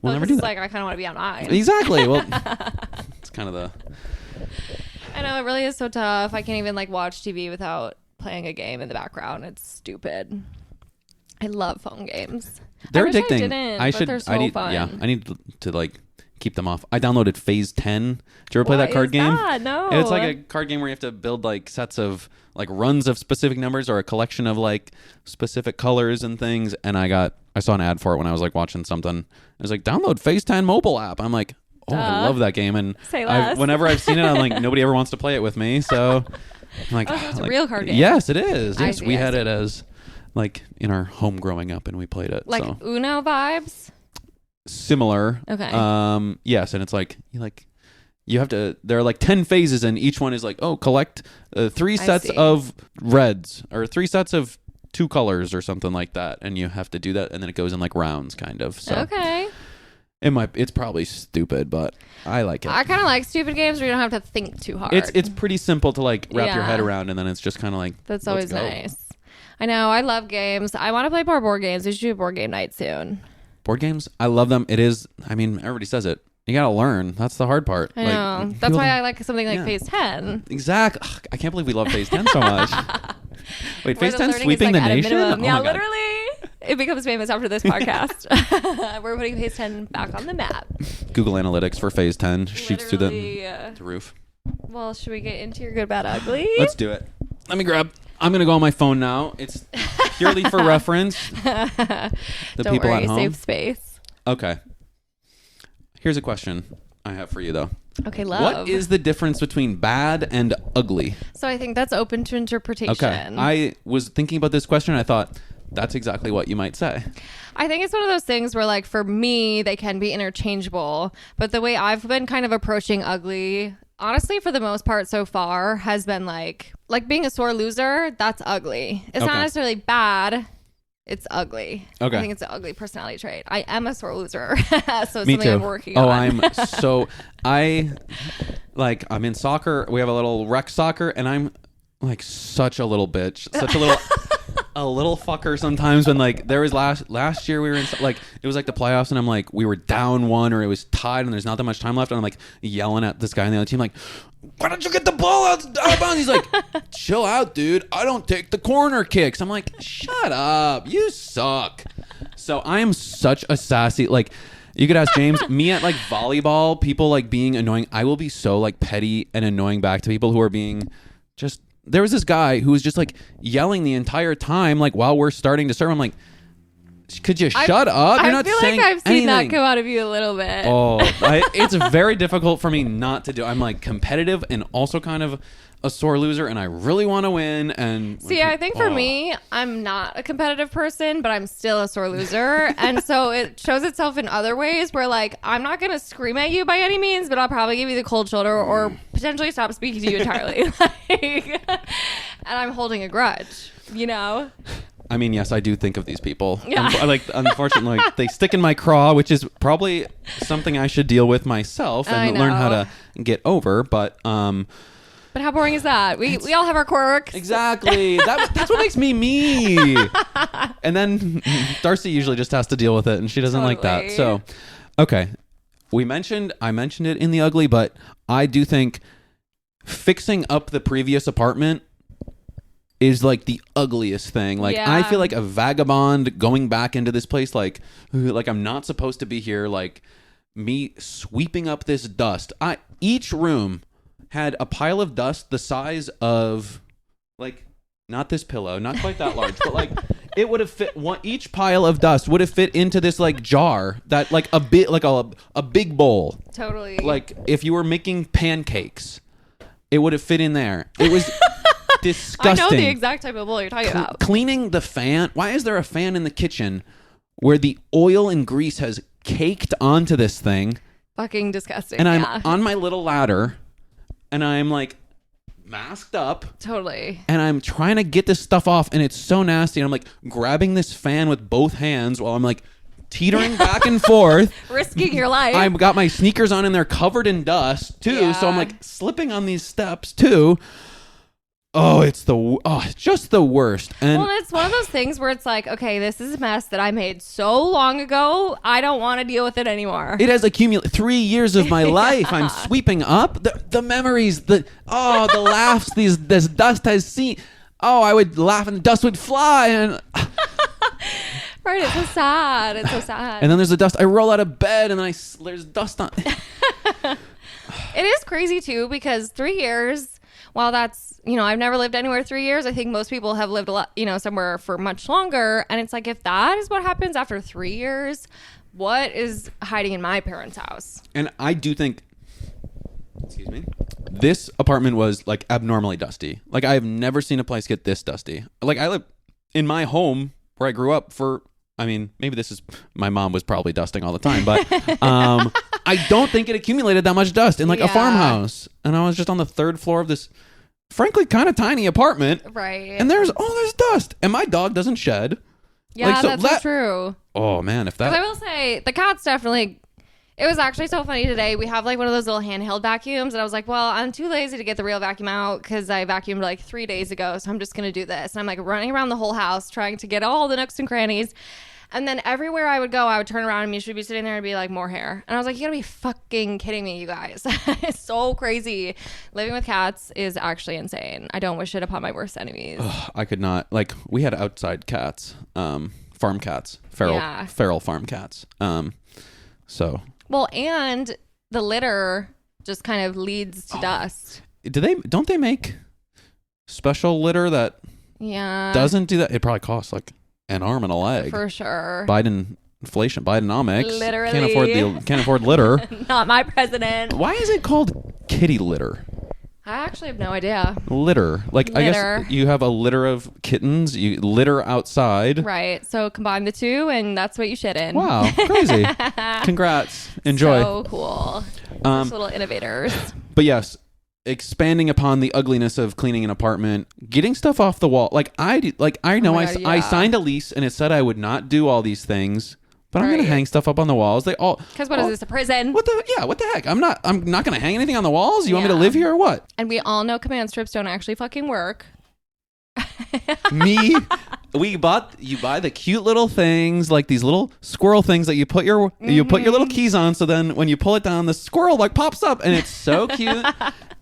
we'll never do that. Like I kind of want to be on mine. Exactly. Well, it's kind of the. I know it really is so tough. I can't even like watch TV without playing a game in the background. It's stupid. I love phone games. They're I addicting. They're so fun. Yeah, I need to like keep them off. I downloaded Phase 10. Did you ever play that card game? No. It's like a card game where you have to build like sets of like runs of specific numbers or a collection of like specific colors and things. And I saw an ad for it when I was like watching something. It was like, download Phase 10 mobile app. I'm like, oh, I love that game. And whenever I've seen it, I'm like, nobody ever wants to play it with me. So I'm like, it's a real card game. Yes, it is. Yes, we had it as like in our home growing up, and we played it. Like Uno vibes. Similar. Okay. Yes, and it's like you have to. There are like 10 phases, and each one is like, collect 3 sets of reds or 3 sets of 2 colors or something like that, and you have to do that, and then it goes in like rounds, kind of. So okay. It's probably stupid, but I like it. I kind of like stupid games where you don't have to think too hard. It's pretty simple to like wrap your head around, and then it's just kind of like that's always nice. I know. I love games. I want to play more board games. We should do a board game night soon. Board games, I love them. It is. I mean, everybody says it. You gotta learn. That's the hard part. I know. That's why I like something like Phase 10. Exactly. Ugh, I can't believe we love Phase 10 so much. Wait, Phase 10 sweeping the nation? Yeah, literally. It becomes famous after this podcast. We're putting Phase 10 back on the map. Google Analytics for Phase 10 shoots through the roof. Well, should we get into your good, bad, ugly? Let's do it. Let me grab. I'm gonna go on my phone now. It's purely for reference. The Don't people worry, at home. Safe space. Okay. Here's a question I have for you, though. Okay, love. What is the difference between bad and ugly? So I think that's open to interpretation. Okay. I was thinking about this question. I thought that's exactly what you might say. I think it's one of those things where, like, for me, they can be interchangeable. But the way I've been kind of approaching ugly, honestly, for the most part so far, has been like being a sore loser. That's ugly. It's not necessarily bad. It's ugly. Okay. I think it's an ugly personality trait. I am a sore loser. So it's Me something too. I'm working on. I'm in soccer. We have a little rec soccer, and I'm like such a little bitch. Such a little a little fucker sometimes when like there was last year we were in like it was like the playoffs, and I'm like we were down 1 or it was tied and there's not that much time left, and I'm like yelling at this guy on the other team like, why don't you get the ball out of bounds? He's like, chill out, dude. I don't take the corner kicks. I'm like, shut up. You suck. So I am such a sassy, like, you could ask James, me at like volleyball, people like being annoying. I will be so like petty and annoying back to people who are being just, there was this guy who was just like yelling the entire time, like while we're starting to serve. I'm like, could you shut up? You're not saying like I've seen anything. that come out of you a little bit. Oh, it's very difficult for me not to do. I'm like competitive and also kind of a sore loser, and I really want to win. And see, I think for me, I'm not a competitive person, but I'm still a sore loser. And so it shows itself in other ways where like I'm not going to scream at you by any means, but I'll probably give you the cold shoulder or potentially stop speaking to you entirely. And I'm holding a grudge, you know? I mean, yes, I do think of these people. Yeah. Unfortunately, they stick in my craw, which is probably something I should deal with myself and learn how to get over. But how boring is that? We all have our quirks. Exactly. That's what makes me. And then Darcy usually just has to deal with it, and she doesn't like that. So, okay. I mentioned it in the ugly, but I do think fixing up the previous apartment is like the ugliest thing. Like, I feel like a vagabond going back into this place, like I'm not supposed to be here. Like, me sweeping up this dust. Each room had a pile of dust the size of, like, not this pillow, not quite that large, but like it would have fit each pile of dust would have fit into this like jar that like a bit like a big bowl. Totally. Like if you were making pancakes, it would have fit in there. It was disgusting. I know the exact type of bowl you're talking about. Cleaning the fan. Why is there a fan in the kitchen where the oil and grease has caked onto this thing? Fucking disgusting. And I'm on my little ladder and I'm like masked up. Totally. And I'm trying to get this stuff off and it's so nasty. And I'm like grabbing this fan with both hands while I'm like teetering back and forth. Risking your life. I've got my sneakers on and they're covered in dust too. Yeah. So I'm like slipping on these steps too. Oh, it's just the worst. And it's one of those things where it's like, okay, this is a mess that I made so long ago. I don't want to deal with it anymore. It has accumulated 3 years of my life. I'm sweeping up the memories, the laughs, this dust has seen. Oh, I would laugh and the dust would fly. And right, it's so sad. It's so sad. And then there's the dust. I roll out of bed and then there's dust on. It is crazy too because 3 years. While that's, I've never lived anywhere 3 years. I think most people have lived a lot, somewhere for much longer. And it's like, if that is what happens after 3 years, what is hiding in my parents' house? And I do think, excuse me, this apartment was like abnormally dusty. Like I have never seen a place get this dusty. Like I live in my home where I grew up maybe my mom was probably dusting all the time, but I don't think it accumulated that much dust in like a farmhouse. And I was just on the third floor of this, frankly, kind of tiny apartment. Right. And there's dust. And my dog doesn't shed. Yeah, that's so true. Oh, man. Because I will say, the cats definitely... It was actually so funny today. We have like one of those little handheld vacuums. And I was like, well, I'm too lazy to get the real vacuum out because I vacuumed like 3 days ago. So I'm just going to do this. And I'm like running around the whole house trying to get all the nooks and crannies. And then everywhere I would go, I would turn around and you should be sitting there and be like, more hair. And I was like, you gotta be fucking kidding me, you guys. It's so crazy. Living with cats is actually insane. I don't wish it upon my worst enemies. Ugh, I could not. Like, we had outside cats, farm cats, feral farm cats. Well, and the litter just kind of leads to dust. Don't they make special litter that doesn't do that? It probably costs like an arm and a leg. For sure. Bidenomics. Literally. Can't afford litter. Not my president. Why is it called kitty litter? I actually have no idea. Litter. Like, litter. I guess you have a litter of kittens. You litter outside. Right. So combine the two and that's what you shit in. Wow. Crazy. Congrats. Enjoy. So cool. Just little innovators. But yes, expanding upon the ugliness of cleaning an apartment, getting stuff off the wall. I signed a lease and it said I would not do all these things, but I'm going to hang stuff up on the walls. Because what is this, a prison? What the heck? I'm not going to hang anything on the walls. You want me to live here or what? And we all know command strips don't actually fucking work. You buy the cute little things, like these little squirrel things that you put your little keys on. So then when you pull it down, the squirrel like pops up and it's so cute.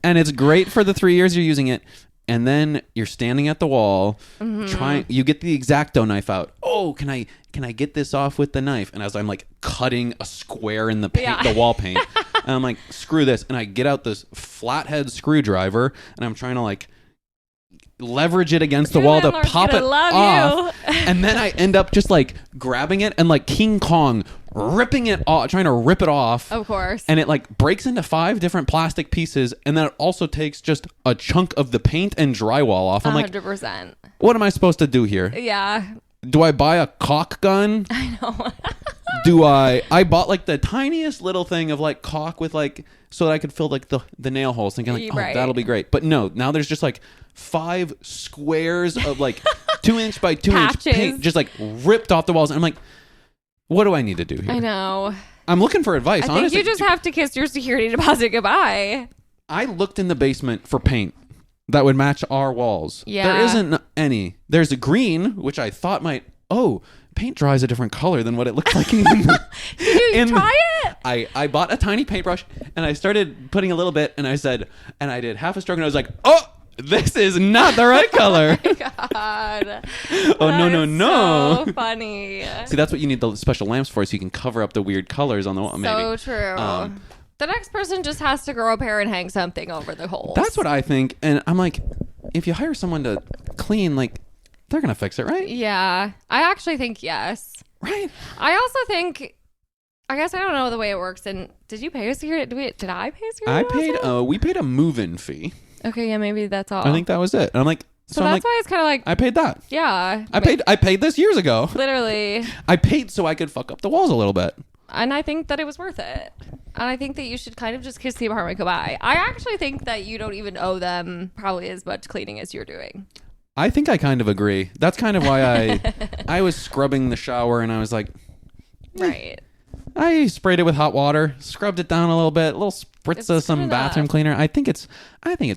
And it's great for the 3 years you're using it. And then you're standing at the wall, you get the X-Acto knife out. Oh, can I get this off with the knife? And as I'm like cutting a square in the paint, the wall paint, and I'm like, screw this. And I get out this flathead screwdriver and I'm trying to like leverage it against the wall to pop it off. And then I end up just like grabbing it and like King Kong ripping it off, trying to rip it off. Of course. And it like breaks into 5 different plastic pieces. And then it also takes just a chunk of the paint and drywall off. I'm 100%. like, what am I supposed to do here? Yeah. Do I buy a caulk gun? I know. I bought like the tiniest little thing of like caulk with like, so that I could fill like the nail holes, thinking like, that'll be great. But no, now there's just like 5 squares of like 2-inch by 2-inch paint just like ripped off the walls. And I'm like, what do I need to do here? I know. I'm looking for advice. I honestly. think you just have to kiss your security deposit goodbye. I looked in the basement for paint that would match our walls. Yeah. There isn't any. There's a green, which I thought might, paint dries a different color than what it looks like. Did you try it? I bought a tiny paintbrush and I started putting a little bit and I did half a stroke and I was like, oh, this is not the right color. Oh my God. No. So funny. See, that's what you need the special lamps for, so you can cover up the weird colors on the wall. So true. The next person just has to grow a pair and hang something over the holes. That's what I think. And I'm like, if you hire someone to clean, like, they're going to fix it, right? Yeah. I actually think yes. Right. I also think, I guess I don't know the way it works. And did you pay a security? Did I pay a security? We paid a move-in fee. Okay, yeah, maybe that's all. I think that was it. And I'm like, so that's why it's kind of like, I paid that. Yeah. I paid this years ago. Literally. I paid so I could fuck up the walls a little bit. And I think that it was worth it. And I think that you should kind of just kiss the apartment goodbye. I actually think that you don't even owe them probably as much cleaning as you're doing. I think I kind of agree. That's kind of why I was scrubbing the shower and I was like, right. I sprayed it with hot water, scrubbed it down a little bit, a little spritz of some bathroom cleaner. I think it's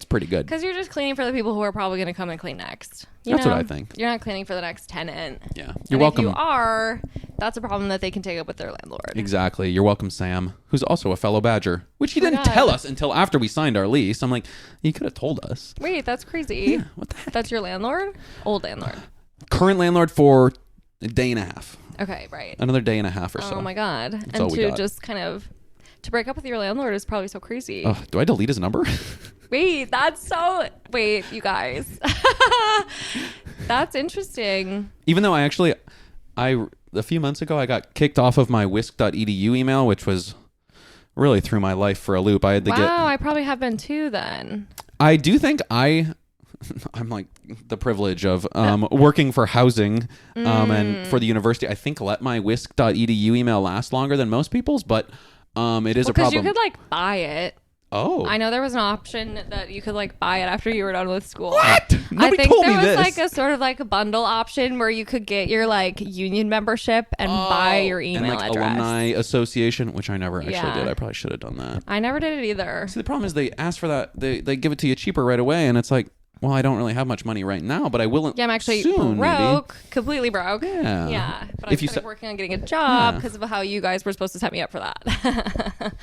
pretty good. Because you're just cleaning for the people who are probably going to come and clean next. That's what I think. You're not cleaning for the next tenant. Yeah. You're welcome. If you are, that's a problem that they can take up with their landlord. Exactly. You're welcome, Sam, who's also a fellow Badger, which he didn't tell us until after we signed our lease. I'm like, you could have told us. Wait, that's crazy. Yeah, what the heck? That's your landlord? Old landlord. Current landlord for a day and a half. Okay, right. Another day and a half or so. Oh my God. That's and to just kind of, to break up with your landlord is probably so crazy. Do I delete his number? Wait, you guys. That's interesting. Even though a few months ago, I got kicked off of my whisk.edu email, which was really threw my life for a loop. I had to I probably have been too then. I do think I'm like the privilege of working for housing and for the university. I think let my whisk.edu email last longer than most people's, but it is a problem. Because you could like buy it. Oh. I know there was an option that you could like buy it after you were done with school. What? Nobody I think told me there was this. like a sort of like a bundle option where you could get your like union membership and buy your email and like address. alumni association, which I never actually did. I probably should have done that. I never did it either. See, the problem is they ask for that. They give it to you cheaper right away, and it's like, well, I don't really have much money right now, but I will. Yeah, I'm actually soon, broke, maybe. Completely broke. Yeah. But I'm working on getting a job because of how you guys were supposed to set me up for that.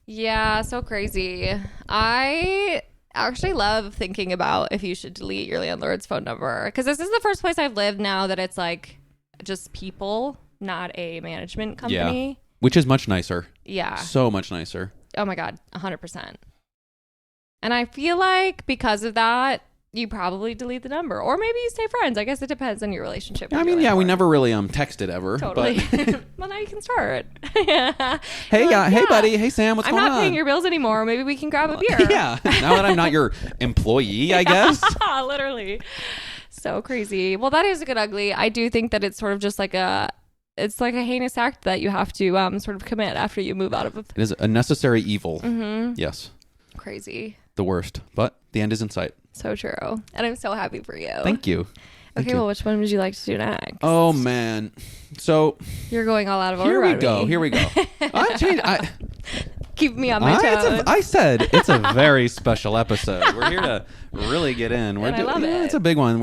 Yeah, so crazy. I actually love thinking about if you should delete your landlord's phone number, because this is the first place I've lived now that it's like just people, not a management company. Yeah, which is much nicer. Yeah. So much nicer. Oh my God, 100%. And I feel like because of that, you probably delete the number, or maybe you stay friends. I guess it depends on your relationship. With your landlord. We never really texted ever. Totally. But Well, now you can start. Yeah. Hey, hey, buddy. Hey, Sam. What's going on? I'm not paying your bills anymore. Maybe we can grab a beer. Yeah. Now that I'm not your employee, I guess. Literally. So crazy. Well, that is a good ugly. I do think that it's sort of just like it's like a heinous act that you have to sort of commit after you move out of it. It is a necessary evil. Mm-hmm. Yes. Crazy. The worst, but the end is in sight. So true. And I'm so happy for you. Thank you. Okay, well, which one would you like to do next? Oh, man. So you're going all out of order. Here we go. Keep me on my toes. I said it's a very special episode. We're here to really get in. I love it. It's a big one.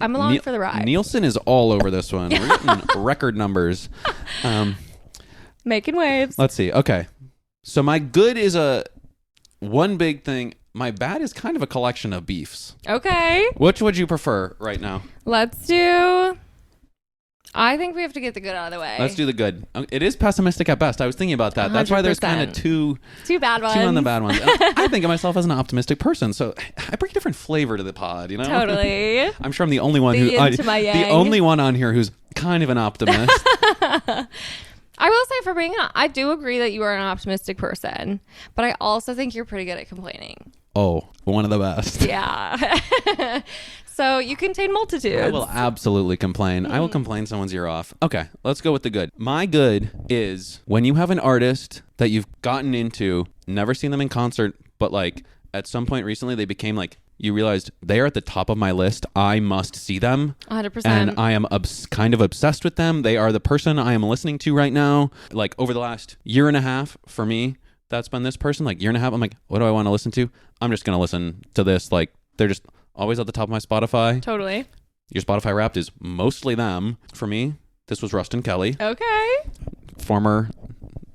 I'm along for the ride. Nielsen is all over this one. We're getting record numbers. Making waves. Let's see. Okay. So my good is one big thing. My bad is kind of a collection of beefs. Okay. Which would you prefer right now? Let's do... I think we have to get the good out of the way. Let's do the good. It is pessimistic at best. I was thinking about that. 100%. That's why there's kind of two bad ones. Two on the bad ones. I think of myself as an optimistic person, so I bring a different flavor to the pod, you know? Totally. I'm sure I'm the only one the only one on here who's kind of an optimist. I will say for being I do agree that you are an optimistic person, but I also think you're pretty good at complaining. Oh, one of the best. Yeah. So you contain multitudes. I will absolutely complain. I will complain someone's ear off. Okay, let's go with the good. My good is when you have an artist that you've gotten into, never seen them in concert, but like at some point recently they became like you realized they are at the top of my list. I must see them. 100%. And I am kind of obsessed with them. They are the person I am listening to right now. Like over the last year and a half for me, that's been this person. Like year and a half, I'm like, what do I want to listen to? I'm just going to listen to this. Like they're just always at the top of my Spotify. Totally. Your Spotify Wrapped is mostly them. For me, this was Rustin Kelly. Okay. Former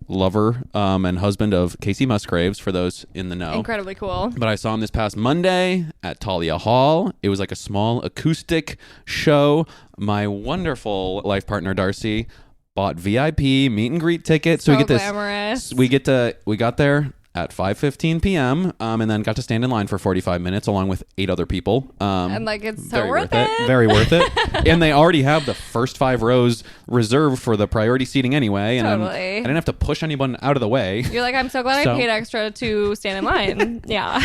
lover and husband of Casey Musgraves, for those in the know. Incredibly cool. But I saw him this past Monday at Talia Hall. It was like a small acoustic show. My wonderful life partner Darcy bought VIP meet and greet tickets. So we get glamorous. this. We got there at 5:15 p.m. And then got to stand in line for 45 minutes along with 8 other people. And like it's so worth it. Very worth it. And they already have the first 5 rows reserved for the priority seating anyway. And totally. I didn't have to push anyone out of the way. You're like, I'm so glad I paid extra to stand in line. Yeah.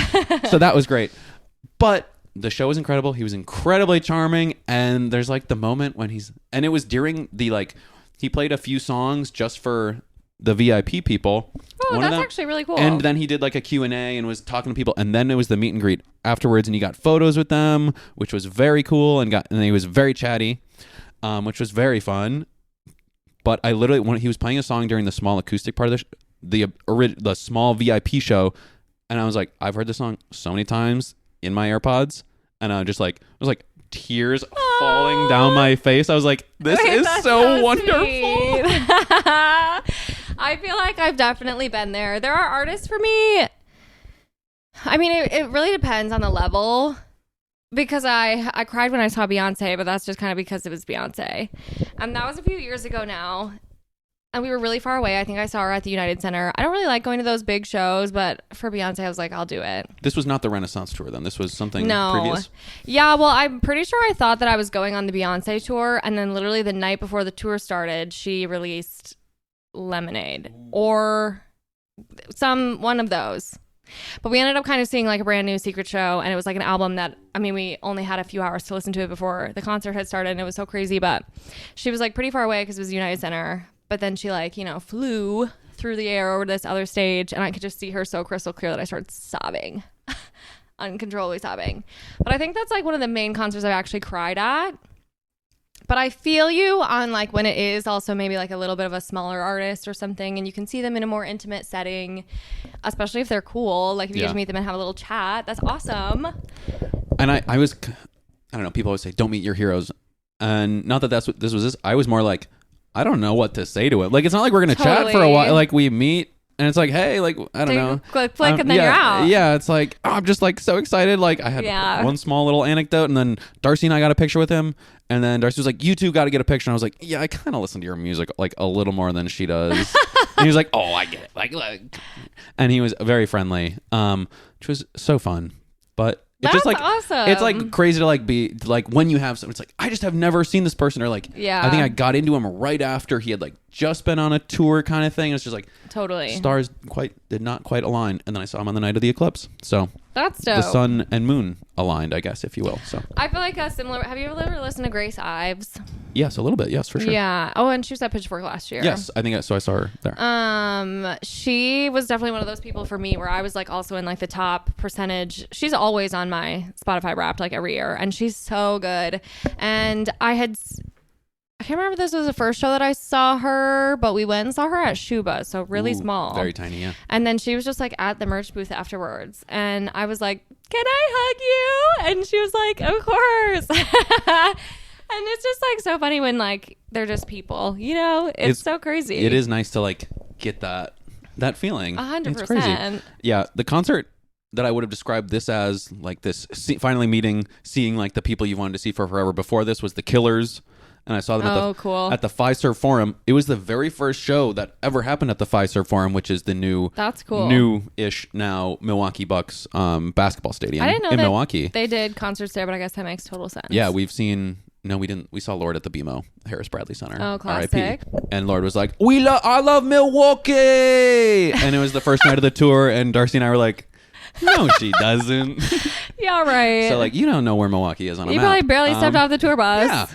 So that was great. But the show was incredible. He was incredibly charming. And there's like the moment when and it was during the he played a few songs just for the VIP people. Oh, that's actually really cool. And then he did like a Q&A and was talking to people, and then it was the meet and greet afterwards, and he got photos with them, which was very cool, and he was very chatty, which was very fun. But I literally, when he was playing a song during the small acoustic part of the small VIP show, and I was like, I've heard this song so many times in my AirPods, and I was like tears falling down my face. I was like, this is so wonderful. I feel like I've definitely been there. There are artists for me. I mean, it really depends on the level, because I cried when I saw Beyonce, but that's just kind of because it was Beyonce. And that was a few years ago now. And we were really far away. I think I saw her at the United Center. I don't really like going to those big shows, but for Beyonce, I was like, I'll do it. This was not the Renaissance tour then. This was something previous? Yeah, well, I'm pretty sure I thought that I was going on the Beyonce tour. And then literally the night before the tour started, she released Lemonade or one of those. But we ended up kind of seeing like a brand new secret show, and it was like an album that, I mean, we only had a few hours to listen to it before the concert had started, and it was so crazy. But she was like pretty far away because it was United Center. But then she flew through the air over to this other stage, and I could just see her so crystal clear that I started sobbing, uncontrollably sobbing. But I think that's like one of the main concerts I've actually cried at. But I feel you on like when it is also maybe like a little bit of a smaller artist or something, and you can see them in a more intimate setting, especially if they're cool. Like if you get to meet them and have a little chat, that's awesome. And I don't know, people always say don't meet your heroes, and not that that's what this was. I was more like, I don't know what to say to him. Like it's not like we're gonna chat for a while. Like we meet and it's like, hey, like I don't know, click, and then you're out. Yeah, it's like I'm just like so excited. Like I had one small little anecdote, and then Darcy and I got a picture with him, and then Darcy was like, you two got to get a picture. And I was like, yeah, I kind of listen to your music like a little more than she does. And he was like, oh, I get it. Like, and he was very friendly, which was so fun. But it's just like awesome. It's like crazy to like be like when you have someone, it's like I just have never seen this person, or like I think I got into him right after he had like just been on a tour kind of thing. It's just like totally stars did not quite align, and then I saw him on the night of the eclipse. So that's dope. The sun and moon aligned, I guess, if you will. So I feel like a similar. Have you ever listened to Grace Ives? Yes, a little bit. Yes, for sure. Yeah. Oh, and she was at Pitchfork last year. Yes, I think so. I saw her there. She was definitely one of those people for me where I was like also in like the top percentage. She's always on my Spotify Wrapped like every year, and she's so good. And I can't remember if this was the first show that I saw her, but we went and saw her at Shuba, so really small. Very tiny, yeah. And then she was just like at the merch booth afterwards, and I was like, can I hug you? And she was like, of course. And it's just like so funny when like they're just people, you know? It's so crazy. It is nice to like get that feeling. 100%. It's crazy. Yeah, the concert that I would have described this as like this finally seeing like the people you wanted to see for forever. Before this was the Killers. And I saw them at the Fiserv Forum. It was the very first show that ever happened at the Fiserv Forum, which is the new-ish now Milwaukee Bucks basketball stadium I didn't know in that Milwaukee. They did concerts there, but I guess that makes total sense. Yeah, we didn't. We saw Lord at the BMO, Harris Bradley Center. Oh, classic. RIP. And Lord was like, I love Milwaukee. And it was the first night of the tour, and Darcy and I were like, no, she doesn't. Yeah, right. So like, you don't know where Milwaukee is on a map. You probably barely stepped off the tour bus. Yeah.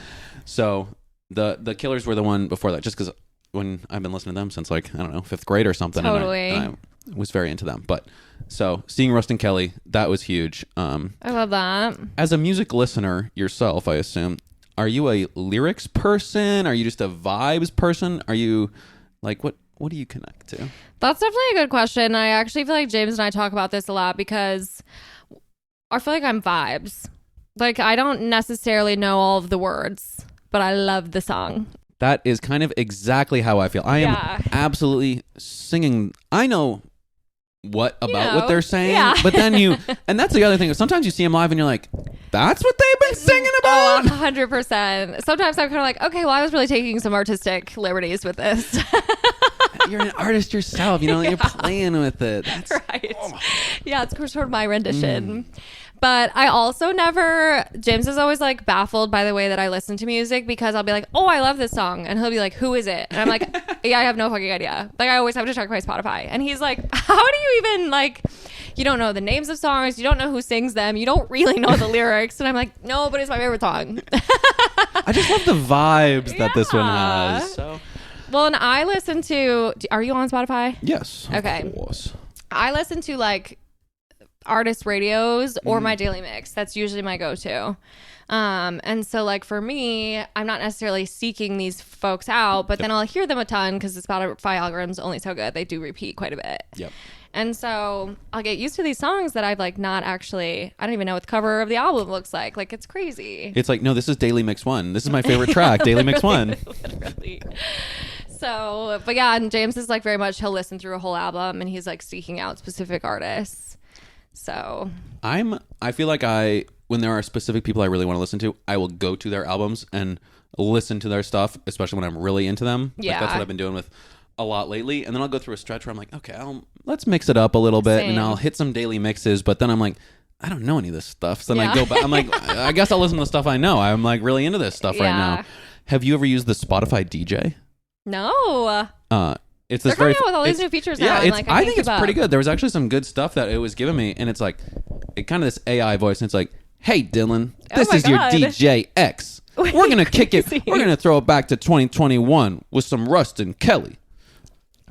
So the Killers were the one before that, just because when I've been listening to them since like, I don't know, 5th grade or something. Totally. And was very into them. But so seeing Rustin Kelly, that was huge. I love that. As a music listener yourself, I assume, are you a lyrics person? Are you just a vibes person? Are you like, what do you connect to? That's definitely a good question. I actually feel like James and I talk about this a lot because I feel like I'm vibes. Like, I don't necessarily know all of the words, but I love the song. That is kind of exactly how I feel. I am absolutely singing. I know what they're saying, but then and that's the other thing. Sometimes you see them live and you're like, that's what they've been singing about? 100%. Sometimes I'm kind of like, okay, well, I was really taking some artistic liberties with this. You're an artist yourself, you're playing with it. That's right. Yeah, it's sort of my rendition. But I also James is always like baffled by the way that I listen to music, because I'll be like, oh, I love this song. And he'll be like, who is it? And I'm like, yeah, I have no fucking idea. Like, I always have to check my Spotify. And he's like, how do you even you don't know the names of songs. You don't know who sings them. You don't really know the lyrics. And I'm like, no, but it's my favorite song. I just love the vibes that this one has. So. Well, and I listen to, are you on Spotify? Yes. Okay. Of course. I listen to artist radios or my daily mix. That's usually my go-to. And so for me, I'm not necessarily seeking these folks out, but then I'll hear them a ton because the Spotify algorithm's only so good. They do repeat quite a bit. Yep. And so I'll get used to these songs that I've not actually, I don't even know what the cover of the album looks like. It's crazy. It's no, this is Daily Mix 1. This is my favorite track, Daily Mix 1. Literally. So, but yeah, and James is very much, he'll listen through a whole album and he's seeking out specific artists. So I feel like when there are specific people I really want to listen to, I will go to their albums and listen to their stuff, especially when I'm really into them. Yeah. That's what I've been doing with a lot lately. And then I'll go through a stretch where I'm like, okay, let's mix it up a little bit. Same. And I'll hit some daily mixes, but then I'm like, I don't know any of this stuff. So then I go back. I'm like, I guess I'll listen to the stuff I know. I'm really into this stuff right now. Have you ever used the Spotify DJ? No. It's They're coming out with all these new features now. Yeah, I think it's pretty good. There was actually some good stuff that it was giving me, and it's it kind of this AI voice, and it's like, hey, Dylan, this is your DJ X. We're going to kick it. We're going to throw it back to 2021 with some Rustin Kelly.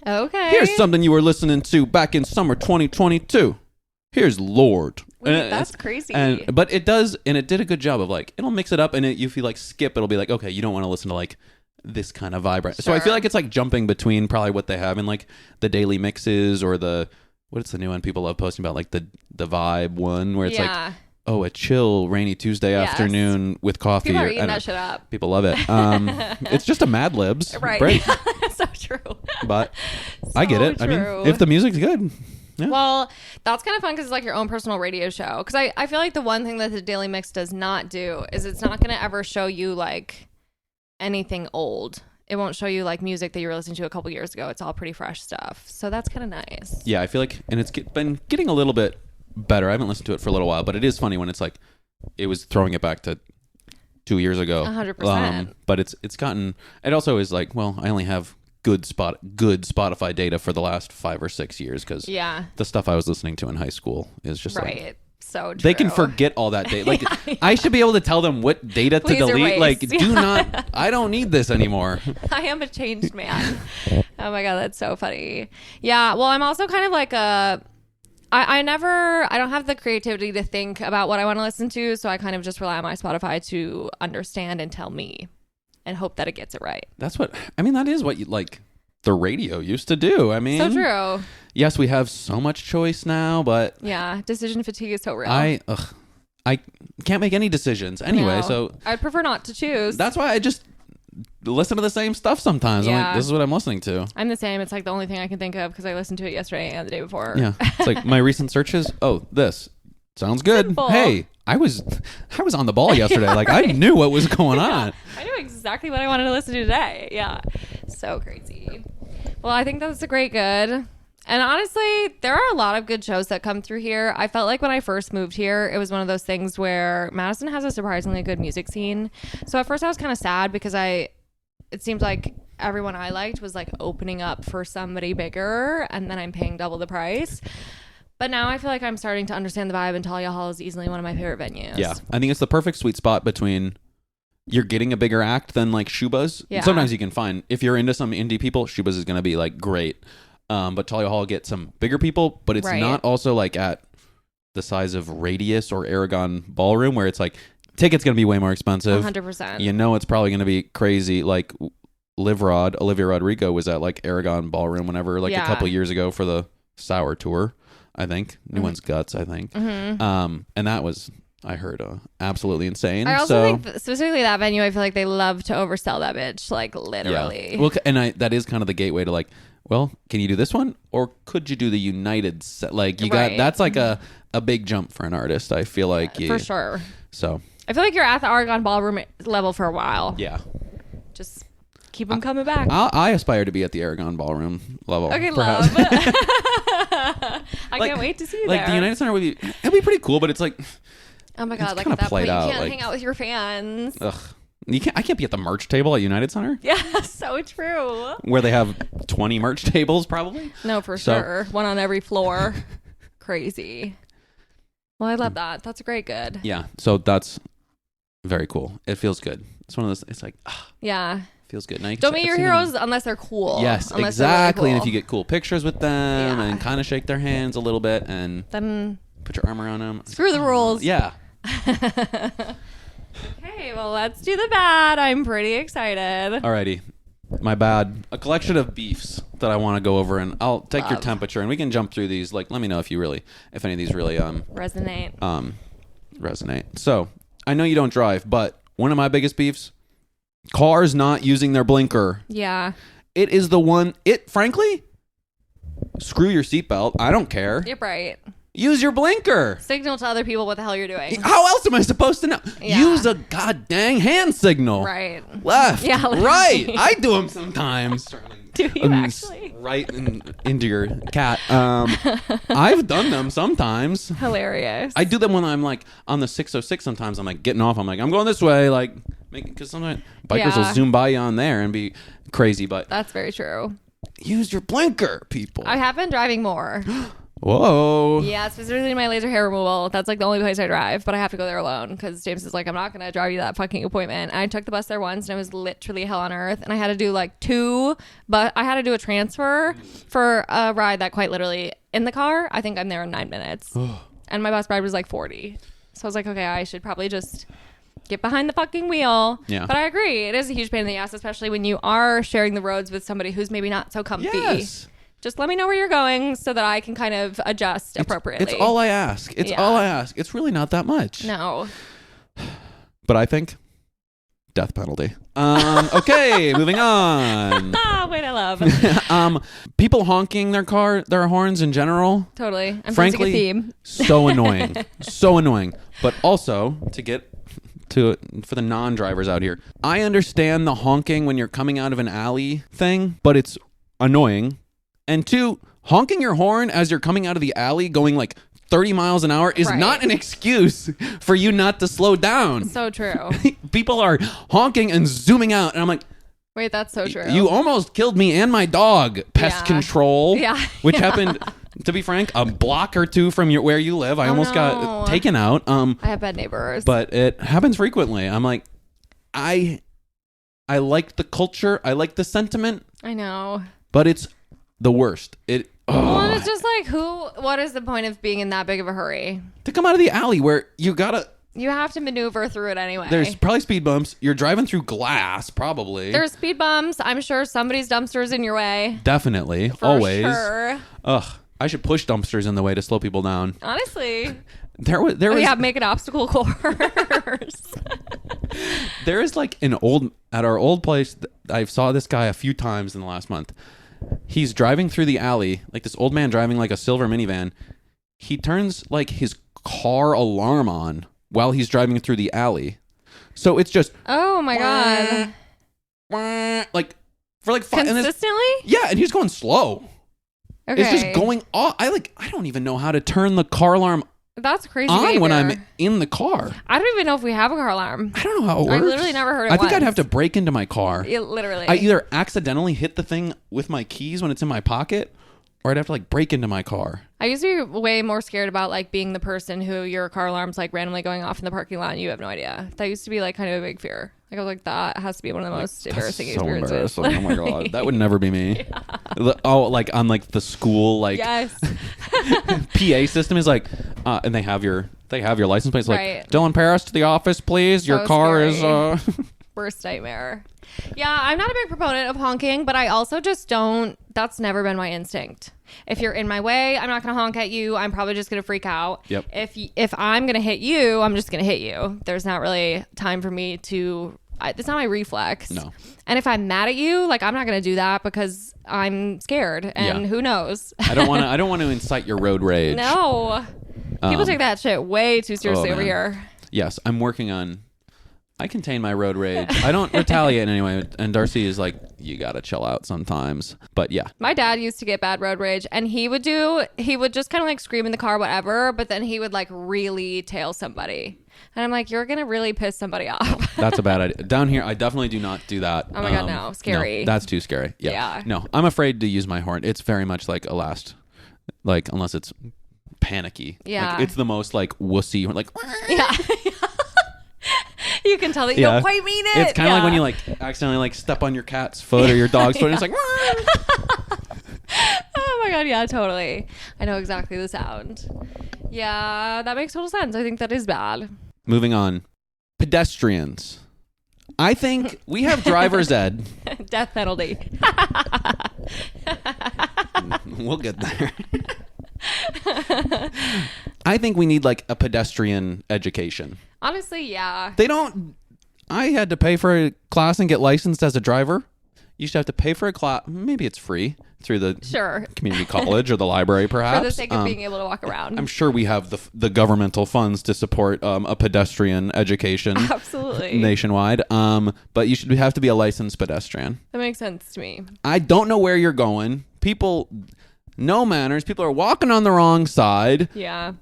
Okay. Here's something you were listening to back in summer 2022. Here's Lord. Wait, that's crazy. But it does, and it did a good job of it'll mix it up, and if you skip, it'll be okay, you don't want to listen to this kind of vibe. Sure. So I feel like it's jumping between probably what they have in the daily mixes or what's the new one people love posting about, the vibe one where it's a chill rainy Tuesday afternoon with coffee. People are eating that shit up. People love it. It's just a Mad Libs. Right. Great. So true. But I get it. True. I mean, if the music's good. Yeah. Well, that's kind of fun because it's your own personal radio show. Because I feel the one thing that the Daily Mix does not do is it's not going to ever show you anything old. It won't show you music that you were listening to a couple years ago. It's all pretty fresh stuff. So that's kind of nice. Yeah, I feel and it's been getting a little bit better. I haven't listened to it for a little while, but it is funny when it's it was throwing it back to 2 years ago. 100%. But it's gotten, it also is well, I only have good Spotify data for the last 5 or 6 years because the stuff I was listening to in high school is just right. So true. They can forget all that data. I should be able to tell them what data to delete. Erase. Do not. I don't need this anymore. I am a changed man. Oh my God, that's so funny. Yeah. Well, I'm also kind of I don't have the creativity to think about what I want to listen to, so I kind of just rely on my Spotify to understand and tell me, and hope that it gets it right. That is what you the radio used to do. So true. Yes, we have so much choice now, but yeah, decision fatigue is so real. I can't make any decisions anyway, so I'd prefer not to choose. That's why I just listen to the same stuff sometimes. I'm this is what I'm listening to. I'm the same. It's the only thing I can think of because I listened to it yesterday and the day before. Yeah, it's my recent searches. Oh, this sounds good. Simple. Hey, I was on the ball yesterday. Right. I knew what was going on. I knew exactly what I wanted to listen to today. Yeah, so crazy. Well, I think that's a great good. And honestly, there are a lot of good shows that come through here. I felt when I first moved here, it was one of those things where Madison has a surprisingly good music scene. So at first I was kind of sad because it seemed like everyone I liked was opening up for somebody bigger, and then I'm paying double the price. But now I feel I'm starting to understand the vibe, and Talia Hall is easily one of my favorite venues. Yeah, I think it's the perfect sweet spot between you're getting a bigger act than Shuba's. Yeah. Sometimes you can find, if you're into some indie people, Shuba's is going to be great. But Talia Hall gets some bigger people, but it's not also like at the size of Radius or Aragon Ballroom where it's like ticket's going to be way more expensive. 100%. You know it's probably going to be crazy. Like Olivia Rodrigo was at like Aragon Ballroom whenever, like a couple years ago for the Sour Tour, I think. New One's Guts, I think. And that was, I heard, absolutely insane. I also think specifically that venue, I feel like they love to oversell that bitch, like literally. Yeah. Well, and that is kind of the gateway to like, well, can you do this one? Or could you do the United set? Like, you got, that's like a big jump for an artist, I feel like. For sure. So. I feel like you're at the Aragon Ballroom level for a while. Yeah. Just keep them coming back. I aspire to be at the Aragon Ballroom level. Okay, perhaps. Love. I can't wait to see you there. Like, the United Center it'd be pretty cool, but it's like, oh my God, like at that point, you can't like, hang out with your fans. Ugh. I can't be at the merch table at United Center. Yeah, so true. Where they have 20 merch tables, probably. No, for sure. One on every floor. Crazy. Well, I love that. That's a great good. Yeah, so that's very cool. It feels good. It's one of those, it's like, yeah. Feels good. Now don't meet your heroes unless they're cool. Yes, exactly. Really cool. And if you get cool pictures with them and kind of shake their hands a little bit and then put your arm around them. Screw the rules. Yeah. Okay, well, let's do the bad. I'm pretty excited. Alrighty. My bad. A collection of beefs that I want to go over, and I'll take your temperature, and we can jump through these. Like, let me know if any of these really resonate. So, I know you don't drive, but one of my biggest beefs, cars not using their blinker. Yeah. It is the one. Frankly, screw your seatbelt. I don't care. You're right. Use your blinker. Signal to other people what the hell you're doing. How else am I supposed to know? Yeah. Use a goddamn hand signal. Right. Left. Yeah, right. I do them sometimes. Do you actually? Right into your cat. I've done them sometimes. Hilarious. I do them when I'm like on the 606 sometimes. I'm like getting off. I'm like, I'm going this way. Like, because sometimes bikers will zoom by you on there and be crazy. But that's very true. Use your blinker, people. I have been driving more. Whoa. Yeah, specifically my laser hair removal. That's like the only place I drive, but I have to go there alone because James is like, I'm not going to drive you that fucking appointment. And I took the bus there once and it was literally hell on earth. And I had to do like but I had to do a transfer for a ride that quite literally in the car. I think I'm there in 9 minutes. And my bus ride was like 40. So I was like, okay, I should probably just get behind the fucking wheel. Yeah. But I agree. It is a huge pain in the ass, especially when you are sharing the roads with somebody who's maybe not so comfy. Yes. Just let me know where you're going so that I can kind of adjust appropriately. It's all I ask. All I ask. It's really not that much. No. But I think death penalty. Okay, moving on. Wait, I love. People honking their horns in general. Totally. I'm frankly, a theme. So annoying. So annoying. But also, to get to for the non-drivers out here, I understand the honking when you're coming out of an alley thing, but it's annoying. And two, honking your horn as you're coming out of the alley going like 30 miles an hour is not an excuse for you not to slow down. So true. People are honking and zooming out. And I'm like, wait, that's so true. You almost killed me and my dog. Pest control. Yeah. Which happened, to be frank, a block or two from where you live. I almost got taken out. I have bad neighbors. But it happens frequently. I'm like, I like the culture. I like the sentiment. I know. But it's the worst. Well, it's just like, what is the point of being in that big of a hurry? To come out of the alley where you have to maneuver through it anyway. There's probably speed bumps. You're driving through glass, probably. There's speed bumps. I'm sure somebody's dumpster's in your way. Definitely. Always. Sure. Ugh. I should push dumpsters in the way to slow people down. Honestly. There was make an obstacle course. There is like at our old place, I saw this guy a few times in the last month. He's driving through the alley, like this old man driving like a silver minivan. He turns like his car alarm on while he's driving through the alley. So it's just oh my god, like for like 5 consistently. And he's going slow. Okay. It's just going off. I don't even know how to turn the car alarm. That's crazy on behavior. When I'm in the car. I don't even know if we have a car alarm. I don't know how it works. I literally never heard it. I think I'd have to break into my car. Literally. I either accidentally hit the thing with my keys when it's in my pocket, or I'd have to like break into my car. I used to be way more scared about like being the person who your car alarm's like randomly going off in the parking lot and you have no idea. That used to be like kind of a big fear. Like I was like, that has to be one of the most embarrassing experiences. So embarrassing. Oh my God. That would never be me. Yeah. Oh, like on like the school like yes. PA system is like and they have your license plates like Dylan Paris to the office, please. Your car scary. Is worst nightmare. Yeah, I'm not a big proponent of honking, but I also just don't. That's never been my instinct. If you're in my way, I'm not going to honk at you. I'm probably just going to freak out. Yep. If I'm going to hit you, I'm just going to hit you. There's not really time for me to. It's not my reflex. No. And if I'm mad at you, like I'm not going to do that because I'm scared. And who knows? I don't want to incite your road rage. No. People take that shit way too seriously over here. Yes, I'm working on. I contain my road rage. I don't retaliate in any way. And Darcy is like, you got to chill out sometimes. But yeah. My dad used to get bad road rage and he would just kind of like scream in the car, whatever. But then he would like really tail somebody. And I'm like, you're going to really piss somebody off. That's a bad idea. Down here, I definitely do not do that. Oh my God, no. Scary. No, that's too scary. Yeah. No, I'm afraid to use my horn. It's very much like a last, like, unless it's panicky. Yeah. Like, it's the most like wussy, like, yeah. You can tell that you don't quite mean it. It's kind of like when you like accidentally like step on your cat's foot or your dog's foot and it's like oh my God, yeah, totally. I know exactly the sound. Yeah, that makes total sense. I think that is bad. Moving on. Pedestrians. I think we have driver's ed. Death penalty. We'll get there. I think we need like a pedestrian education. Honestly, yeah. They don't. I had to pay for a class and get licensed as a driver. You should have to pay for a class. Maybe it's free through the community college or the library, perhaps. For the sake of being able to walk around. I'm sure we have the governmental funds to support a pedestrian education. Absolutely. Nationwide. But you should have to be a licensed pedestrian. That makes sense to me. I don't know where you're going. People, no manners. People are walking on the wrong side. Yeah.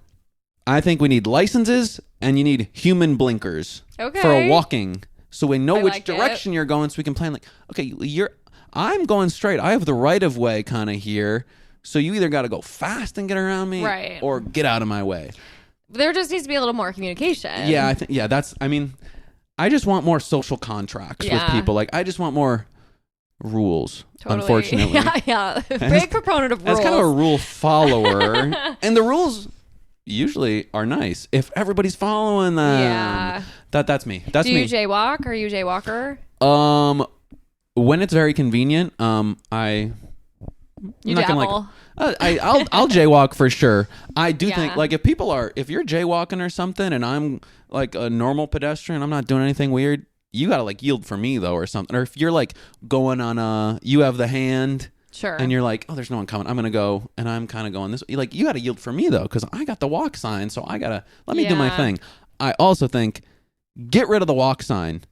I think we need licenses and you need human blinkers for walking. So we know which direction you're going so we can plan like, okay, I'm going straight. I have the right of way kind of here. So you either got to go fast and get around me or get out of my way. There just needs to be a little more communication. Yeah, I just want more social contracts with people. Like I just want more rules, unfortunately. Yeah. Big proponent of rules. As kind of a rule follower. And the rules usually are nice if everybody's following them. Yeah. That's me. Do you jaywalk? Are you a jaywalker? When it's very convenient, You dabble. I'll jaywalk for sure. I do think like if you're jaywalking or something and I'm like a normal pedestrian, I'm not doing anything weird, you gotta like yield for me though or something. Or if you're like going on you have the hand. Sure. And you're like, oh, there's no one coming. I'm going to go. And I'm kind of going this way. Like, you got to yield for me, though, because I got the walk sign. So I got to let me do my thing. I also think get rid of the walk sign.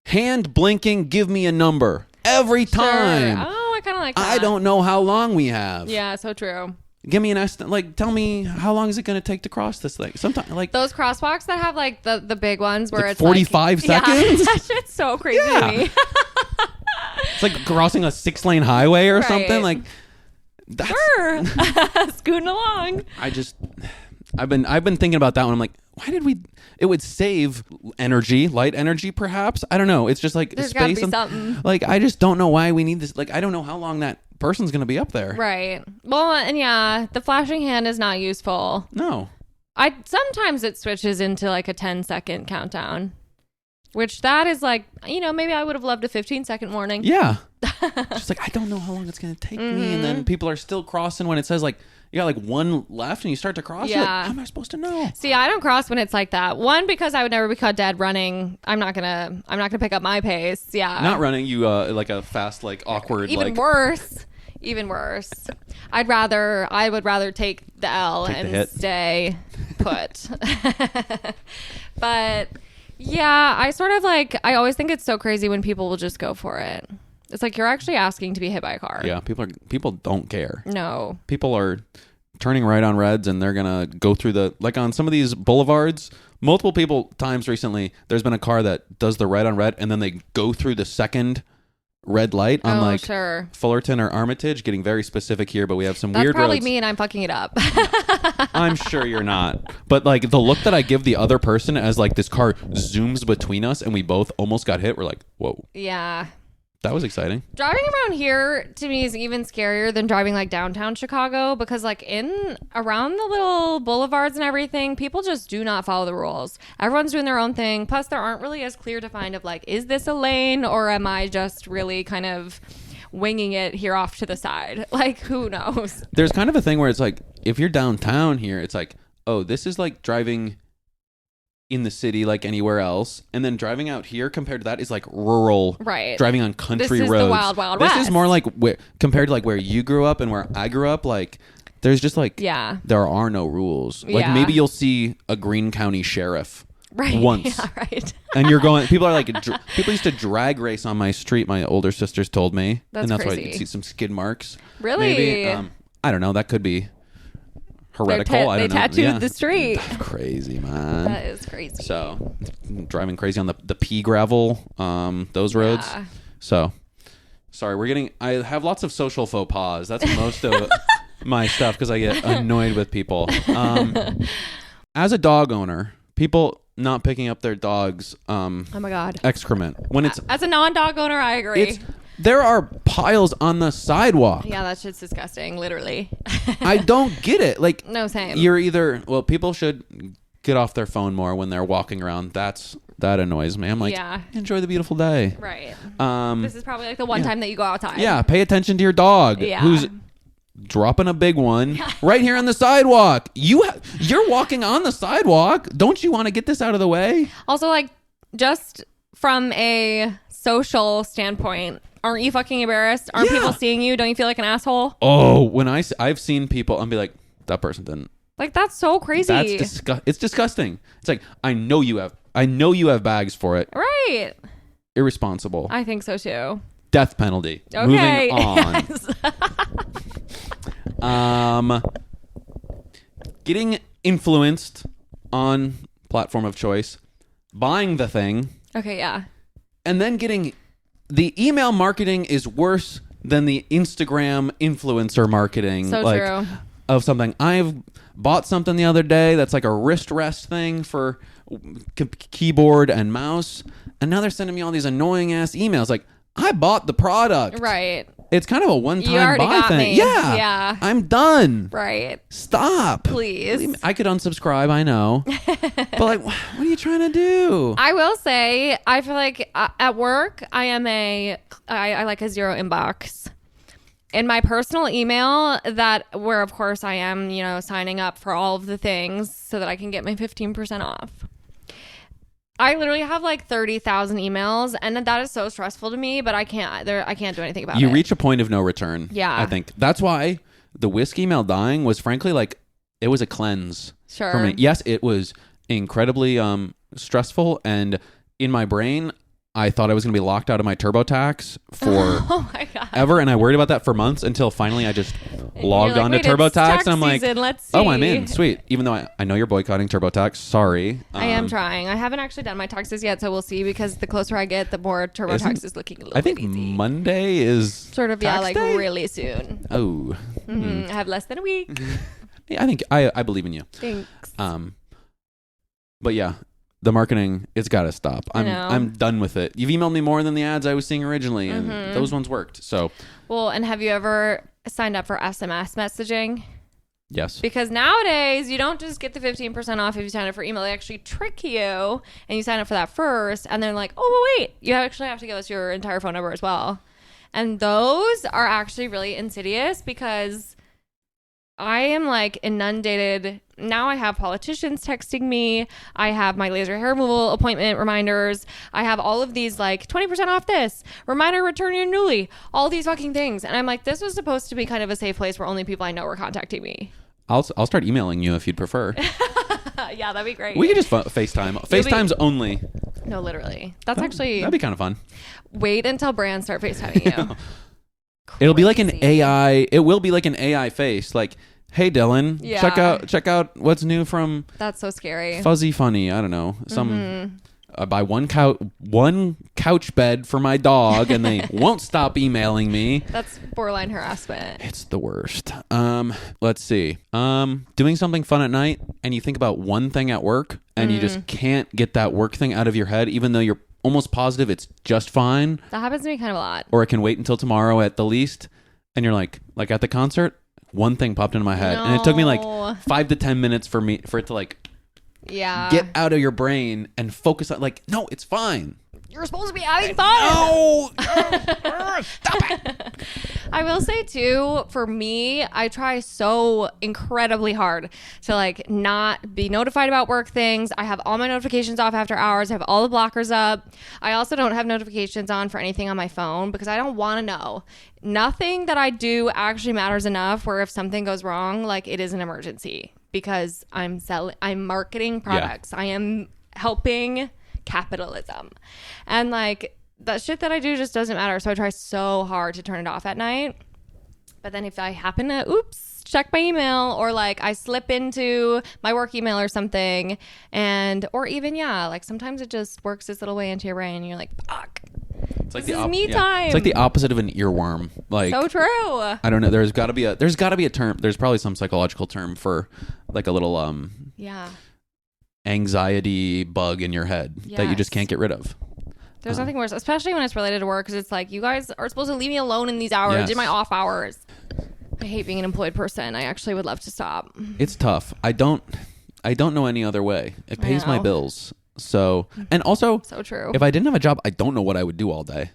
Hand blinking, give me a number every time. Sure. Oh, I kind of like that. I don't know how long we have. Yeah, so true. Give me an estimate. Like, tell me how long is it going to take to cross this thing? Sometimes, like those crosswalks that have like the big ones where like it's 45 seconds. Yeah, that shit's so crazy to me. It's like crossing a 6-lane highway or something. Like, that's... Sure. Scooting along. I've been thinking about that one. I'm like, why did we? It would save energy, light energy, perhaps. I don't know. It's just like there's space. Gotta be something. Like, I just don't know why we need this. Like, I don't know how long that person's going to be up there. Right. Well, and the flashing hand is not useful. No. Sometimes it switches into like a 10-second countdown. Which that is like, maybe I would have loved a 15-second warning. Yeah. Just like, I don't know how long it's going to take me. And then people are still crossing when it says like, you got like one left and you start to cross. Yeah. Like, how am I supposed to know? See, I don't cross when it's like that. One, because I would never be caught dead running. I'm not gonna pick up my pace. Yeah. Not running. You like a fast, like awkward. Even worse. I would rather take the L and stay put. But yeah, I sort of like, I always think it's so crazy when people will just go for it. It's like you're actually asking to be hit by a car. Yeah, people don't care. No. People are turning right on reds and they're going to go through like on some of these boulevards, multiple times recently, there's been a car that does the red on red and then they go through the second red light on like sure. Fullerton or Armitage, getting very specific here, but we have some That's weird probably roads. me and I'm fucking it up. I'm sure you're not. But like the look that I give the other person as like this car zooms between us and we both almost got hit, we're like, whoa. Yeah. That was exciting. Driving around here to me is even scarier than driving like downtown Chicago, because like around the little boulevards and everything, people just do not follow the rules. Everyone's doing their own thing. Plus, there aren't really as clear defined of like, is this a lane or am I just really kind of winging it here off to the side? Like, who knows? There's kind of a thing where it's like, if you're downtown here, it's like, oh, this is like driving in the city like anywhere else, and then driving out here compared to that is like rural, right? Driving on country this is roads. The wild this west. is more like compared to like where you grew up and where I grew up. Like there's just like there are no rules. Like maybe you'll see a Greene County sheriff once, right? And you're going. People are like people used to drag race on my street. My older sisters told me, and that's crazy. why you could see some skid marks. Really? Maybe I don't know. That could be heretical. They tattooed the street. That's crazy, man. That is crazy. So driving crazy on the pea gravel, those roads. Yeah. So sorry, I have lots of social faux pas. That's most of my stuff because I get annoyed with people. As a dog owner, people not picking up their dogs oh my God, excrement when it's as a non-dog owner, I agree. There are piles on the sidewalk. Yeah, that shit's disgusting, literally. I don't get it. Like, no, same. People should get off their phone more when they're walking around. That annoys me. I'm like, enjoy the beautiful day. Right. This is probably like the one time that you go outside. Yeah, pay attention to your dog who's dropping a big one right here on the sidewalk. You're walking on the sidewalk. Don't you want to get this out of the way? Also, like, just from a social standpoint, aren't you fucking embarrassed? Aren't people seeing you? Don't you feel like an asshole? Oh, when I've seen people, I'll be like, that person didn't. Like, that's so crazy. It's disgusting. It's like, I know you have bags for it. Right. Irresponsible. I think so too. Death penalty. Okay. Moving on. Yes. Getting influenced on platform of choice, buying the thing. Okay, yeah. And then getting the email marketing is worse than the Instagram influencer marketing. So true. Of something. I've bought something the other day that's like a wrist rest thing for keyboard and mouse, and now they're sending me all these annoying ass emails like, I bought the product. Right. It's kind of a one-time you already buy got thing. Me. Yeah. Yeah. I'm done. Right. Stop. Please. I could unsubscribe, I know. But like, what are you trying to do? I will say, I feel like at work, I like a zero inbox. In my personal email, where of course I am, signing up for all of the things so that I can get my 15% off. I literally have like 30,000 emails, and that is so stressful to me, but I can't do anything about it. You reach a point of no return. Yeah. I think that's why the whisk email dying was frankly like, it was a cleanse for me. Yes, it was incredibly stressful, and in my brain, I thought I was going to be locked out of my TurboTax for ever, and I worried about that for months until finally I just logged on to TurboTax, and I'm like, oh, I'm in. Sweet. Even though I know you're boycotting TurboTax. Sorry. I am trying. I haven't actually done my taxes yet, so we'll see, because the closer I get, the more TurboTax is looking a little bit easy. I think Monday is sort of, tax day? really soon. Oh. I have less than a week. Yeah, I think I believe in you. Thanks. But yeah. The marketing, it's got to stop. I'm done with it. You've emailed me more than the ads I was seeing originally, and those ones worked. So, well, and have you ever signed up for SMS messaging? Yes. Because nowadays, you don't just get the 15% off if you sign up for email. They actually trick you, and you sign up for that first, and they're like, oh, wait, you actually have to give us your entire phone number as well. And those are actually really insidious, because I am like inundated. Now I have politicians texting me. I have my laser hair removal appointment reminders. I have all of these like 20% off this, reminder return your newly, all these fucking things. And I'm like, this was supposed to be kind of a safe place where only people I know were contacting me. I'll start emailing you if you'd prefer. Yeah, that'd be great. We could just FaceTime. FaceTime's only. No, literally. That'd be kind of fun. Wait until brands start FaceTiming you. It'll be like an AI. It will be like an AI face. Like, hey, Dylan, check out what's new from. That's so scary. Fuzzy Funny. I don't know. buy one couch bed for my dog, and they won't stop emailing me. That's borderline harassment. It's the worst. Let's see. Doing something fun at night, and you think about one thing at work, and you just can't get that work thing out of your head, even though you're almost positive it's just fine. That happens to me kind of a lot. Or it can wait until tomorrow at the least, and you're like at the concert, one thing popped into my head, and it took me like 5 to 10 minutes for it to like get out of your brain and focus on like, no, it's fine. You're supposed to be having fun. No, stop it. I will say too, for me, I try so incredibly hard to like not be notified about work things. I have all my notifications off after hours. I have all the blockers up. I also don't have notifications on for anything on my phone because I don't want to know. Nothing that I do actually matters enough where if something goes wrong, like it is an emergency because I'm marketing products. Yeah. I am helping capitalism, and like that shit that I do just doesn't matter. So I try so hard to turn it off at night, but then if I happen to check my email, or like I slip into my work email or something, or even like sometimes it just works this little way into your brain and you're like, fuck, it's like this is me time. It's like the opposite of an earworm. Like, so true. I don't know, there's got to be a term. There's probably some psychological term for like a little anxiety bug in your head that you just can't get rid of. There's nothing worse, especially when it's related to work, because it's like, you guys are supposed to leave me alone in these hours, in my off hours. I hate being an employed person. I actually would love to stop. It's tough. I don't know any other way. It pays my bills. So, and also, so true. If I didn't have a job, I don't know what I would do all day.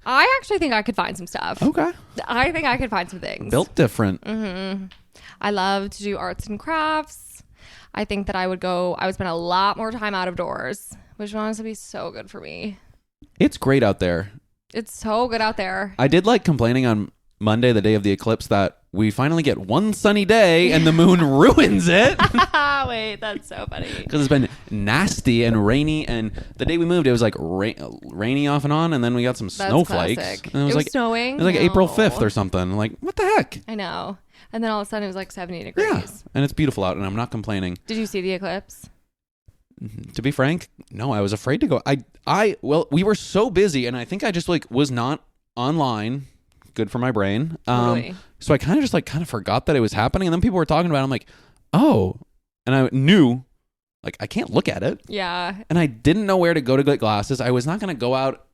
I actually think I could find some stuff. Okay. I think I could find some things. Built different. Mm-hmm. I love to do arts and crafts. I think that I would spend a lot more time out of doors, which would honestly be so good for me. It's great out there. It's so good out there. I did like complaining on Monday, the day of the eclipse, that we finally get one sunny day and the moon ruins it. Wait, that's so funny. Because it's been nasty and rainy, and the day we moved, it was like rainy off and on, and then we got some snowflakes. Classic. And it was like snowing. It was like April 5th or something. Like, what the heck? I know. And then all of a sudden it was like 70 degrees. Yeah, and it's beautiful out, and I'm not complaining. Did you see the eclipse? To be frank, no, I was afraid to go. Well, we were so busy, and I think I just like was not online. Good for my brain. Totally. So I kind of forgot that it was happening, and then people were talking about it. I'm like, oh, and I knew, like, I can't look at it. Yeah. And I didn't know where to go to get glasses. I was not going to go out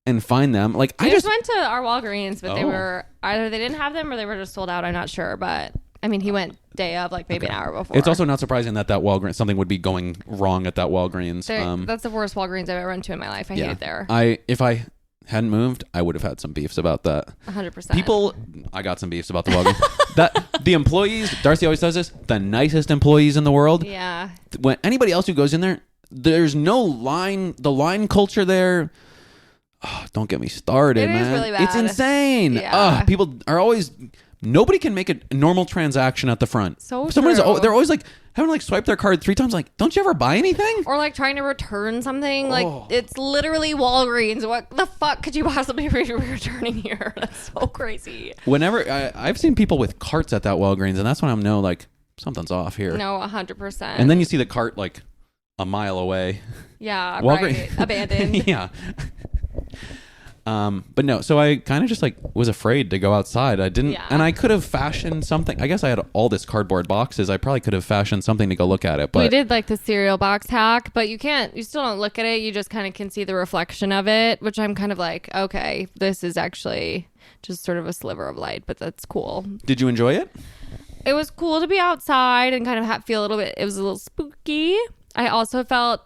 and find them. Like, I just went to our Walgreens, but they were either they didn't have them or they were just sold out. I'm not sure, but I mean, he went day of, like maybe an hour before. It's also not surprising that Walgreens, something would be going wrong at that Walgreens. That's the worst Walgreens I've ever been to in my life. I hate it there. If I hadn't moved, I would have had some beefs about that. 100%. I got some beefs about the Walgreens. The employees, Darcy always says this, the nicest employees in the world. Yeah. When anybody else who goes in there, there's no line. The line culture there. Oh, don't get me started, man. It is really bad. It's insane. Yeah. People are always. Nobody can make a normal transaction at the front. So Somebody's true. They're always like having to like swipe their card 3 times. Like, don't you ever buy anything? Or like trying to return something. Like, it's literally Walgreens. What the fuck could you possibly be returning here? That's so crazy. Whenever I've seen people with carts at that Walgreens, and that's when I know like something's off here. No, 100%. And then you see the cart like a mile away. Yeah, right. Abandoned. Yeah. But no, so I kind of just like was afraid to go outside. I didn't, and I could have fashioned something. I guess I had all this cardboard boxes. I probably could have fashioned something to go look at it. But we did like the cereal box hack, but you still don't look at it. You just kind of can see the reflection of it, which I'm kind of like, okay, this is actually just sort of a sliver of light, but that's cool. Did you enjoy it? It was cool to be outside and kind of feel a little bit, it was a little spooky. I also felt,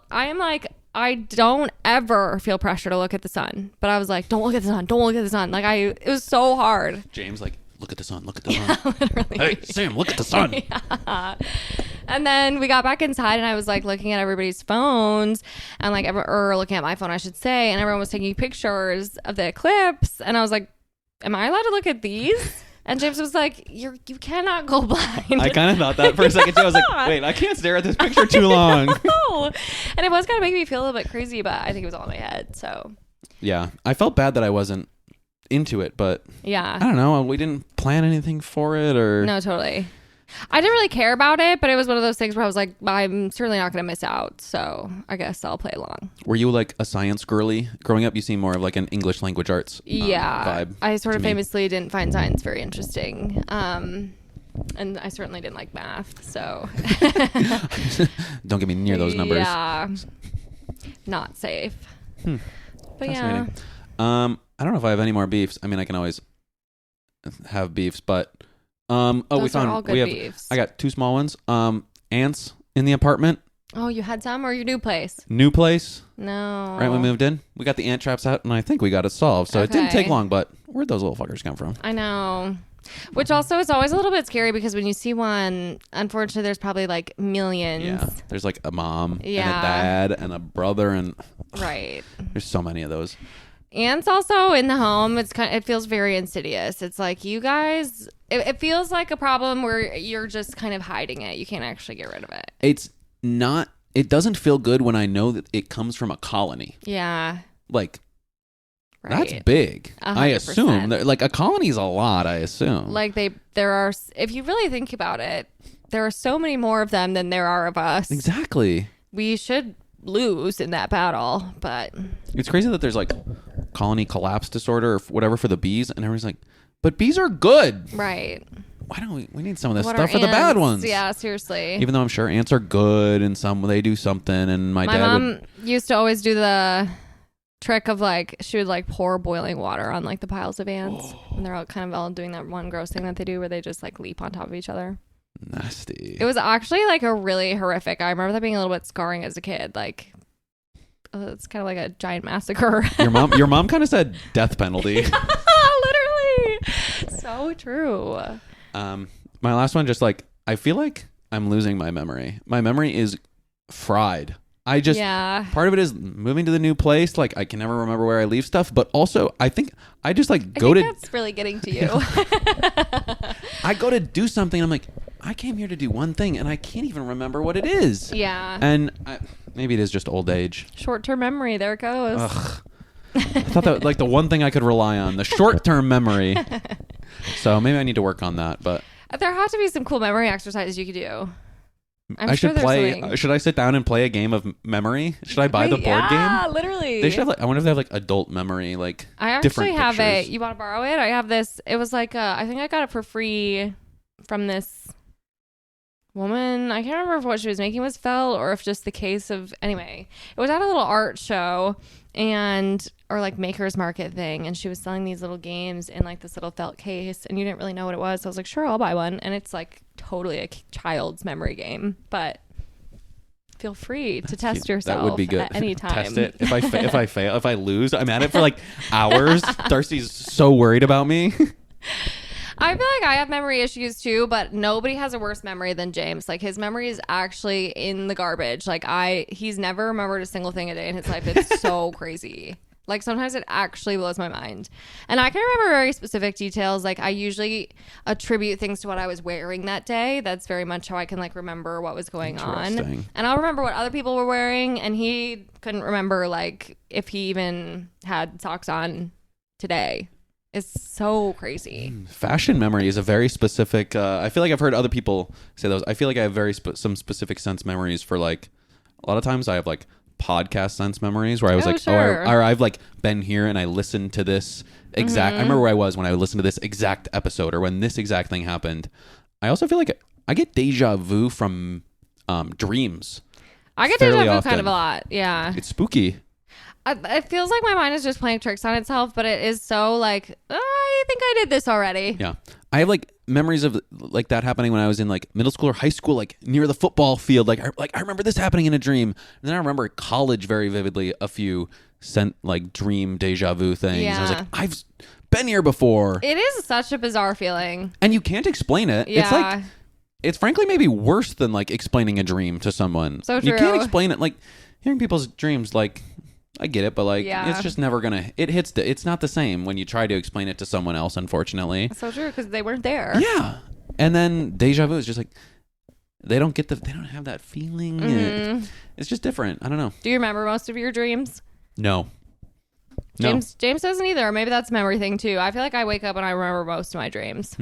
I don't ever feel pressure to look at the sun, but I was like, don't look at the sun. Don't look at the sun. Like it was so hard. James, like, look at the sun. Look at the sun. Yeah, literally. Hey, Sam, look at the sun. Yeah. And then we got back inside and I was like looking at everybody's phones and like, or looking at my phone, I should say. And everyone was taking pictures of the eclipse. And I was like, am I allowed to look at these? And James was like, you cannot go blind. I kind of thought that for a second too. I was like, wait, I can't stare at this picture too long. No. And it was kind of making me feel a little bit crazy, but I think it was all in my head. So yeah, I felt bad that I wasn't into it, but yeah, I don't know. We didn't plan anything for it, or no, totally. I didn't really care about it, but it was one of those things where I was like, I'm certainly not going to miss out. So I guess I'll play along. Were you like a science girly growing up? You seem more of like an English language arts vibe. I sort of famously didn't find science very interesting. And I certainly didn't like math. So don't get me near those numbers. Yeah. Not safe. But yeah. I don't know if I have any more beefs. I mean, I can always have beefs, but beefs. I got 2 small ones. Ants in the apartment. Oh, you had some, or your new place? New place. No. Right when we moved in, we got the ant traps out, and I think we got it solved. So it didn't take long, but where'd those little fuckers come from? I know. Which also is always a little bit scary because when you see one, unfortunately, there's probably like millions. Yeah. There's like a mom and a dad and a brother and right. There's so many of those. Ants also in the home, it feels very insidious. It's like you guys, it feels like a problem where you're just kind of hiding it. You can't actually get rid of it. It doesn't feel good when I know that it comes from a colony. Yeah. Like, right. That's big. 100%. I assume. Like, a colony is a lot, I assume. Like, if you really think about it, there are so many more of them than there are of us. Exactly. We should lose in that battle, but it's crazy that there's like colony collapse disorder or whatever for the bees, and everyone's like, but bees are good, right? Why don't we need some of this stuff for the bad ones? Yeah, seriously. Even though I'm sure ants are good and they do something, and my dad mom used to always do the trick of like she would like pour boiling water on like the piles of ants, and they're all kind of all doing that one gross thing that they do where they just like leap on top of each other. Nasty. It was actually like a really horrific. I remember that being a little bit scarring as a kid. Like it's kind of like a giant massacre. Your mom kind of said death penalty. Literally, so true. My last one, just like I feel like I'm losing my memory. My memory is fried. Part of it is moving to the new place. Like I can never remember where I leave stuff, but also I think I just like that's really getting to you. I go to do something. And I'm like, I came here to do one thing and I can't even remember what it is. Yeah. And maybe it is just old age. Short-term memory. There it goes. Ugh. I thought that like the one thing I could rely on, the short-term memory. So maybe I need to work on that. But there have to be some cool memory exercises you could do. I should play. Should I sit down and play a game of memory? Should I buy the board game? Yeah, literally. They should have. Like, I wonder if they have like adult memory. Like I actually have it. You want to borrow it? I have this. It was like I think I got it for free from this woman. I can't remember if what she was making was felt or if just the case of. Anyway, it was at a little art show or like maker's market thing, and she was selling these little games in like this little felt case, and you didn't really know what it was. So I was like, sure, I'll buy one, and it's like totally a child's memory game, but feel free to test yourself. That would be good. At any time. Test it. If I fail, if I lose, I'm at it for like hours. Darcy's so worried about me. I feel like I have memory issues too, but nobody has a worse memory than James. Like his memory is actually in the garbage. Like he's never remembered a single thing a day in his life. It's so crazy. Like sometimes it actually blows my mind. And I can remember very specific details. Like I usually attribute things to what I was wearing that day. That's very much how I can like remember what was going on. And I'll remember what other people were wearing, and he couldn't remember like if he even had socks on today. It's so crazy. Fashion memory is a very specific. I feel like I've heard other people say those. I feel like I have some specific sense memories for like. A lot of times I have like podcast sense memories where I was or I've like been here and I listened to this exact. I remember where I was when I listened to this exact episode or when this exact thing happened. I also feel like I get deja vu from dreams. I get deja vu kind of a lot. Yeah, it's spooky. It feels like my mind is just playing tricks on itself, but it is so like, I think I did this already. Yeah. I have like memories of like that happening when I was in like middle school or high school, like near the football field. Like I remember this happening in a dream. And then I remember college very vividly, a few like dream deja vu things. Yeah. I was like, I've been here before. It is such a bizarre feeling. And you can't explain it. Yeah. It's like, it's frankly maybe worse than like explaining a dream to someone. So true. You can't explain it. Like hearing people's dreams, like, I get it, but like it's just never gonna. It's not the same when you try to explain it to someone else. Unfortunately, so true because they weren't there. Yeah, and then deja vu is just like they don't have that feeling. Mm-hmm. It's just different. I don't know. Do you remember most of your dreams? No. James doesn't either. Maybe that's a memory thing too. I feel like I wake up and I remember most of my dreams.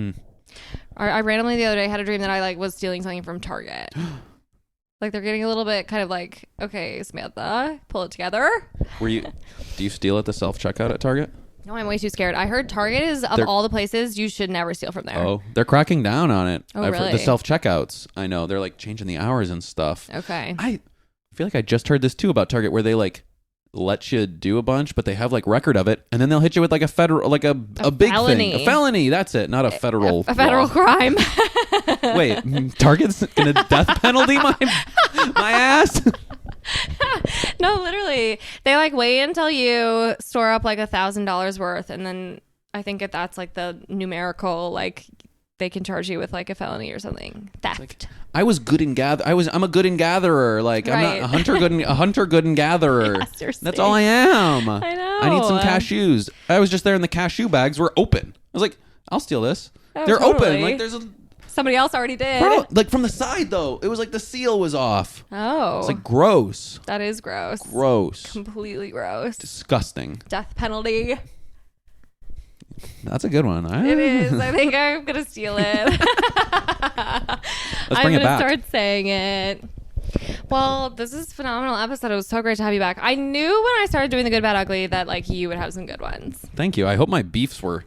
I randomly the other day had a dream that I like was stealing something from Target. Like they're getting a little bit kind of like, okay, Samantha, pull it together. Do you steal at the self-checkout at Target? No, I'm way too scared. I heard Target is of all the places you should never steal from there. Oh, they're cracking down on it. Oh, really? The self-checkouts. I know. They're like changing the hours and stuff. Okay. I feel like I just heard this too about Target where they like let you do a bunch, but they have like record of it, and then they'll hit you with like a federal, like a big felony. thing. A felony. That's it. Not a federal. A federal crime. Wait, Target's gonna death penalty my ass? No, literally. They like wait until you store up like $1,000 worth, and then I think if that's like the numerical, like they can charge you with like a felony or something. Theft. Like, I was good in gather. I'm a good in gatherer. Like I'm not a hunter good in gatherer. Yes, that's all I am. I know. I need some cashews. I was just there and the cashew bags were open. I was like, I'll steal this. They're totally open. Like there's a somebody else already did. Bro, like from the side though. It was like the seal was off. Oh. It's like gross. That is gross. Gross. Completely gross. Disgusting. Death penalty. That's a good one. It is. I think I'm going to steal it. Let's bring it back. I'm going to start saying it. Well, this is a phenomenal episode. It was so great to have you back. I knew when I started doing the Good, Bad, Ugly that like you would have some good ones. Thank you. I hope my beefs were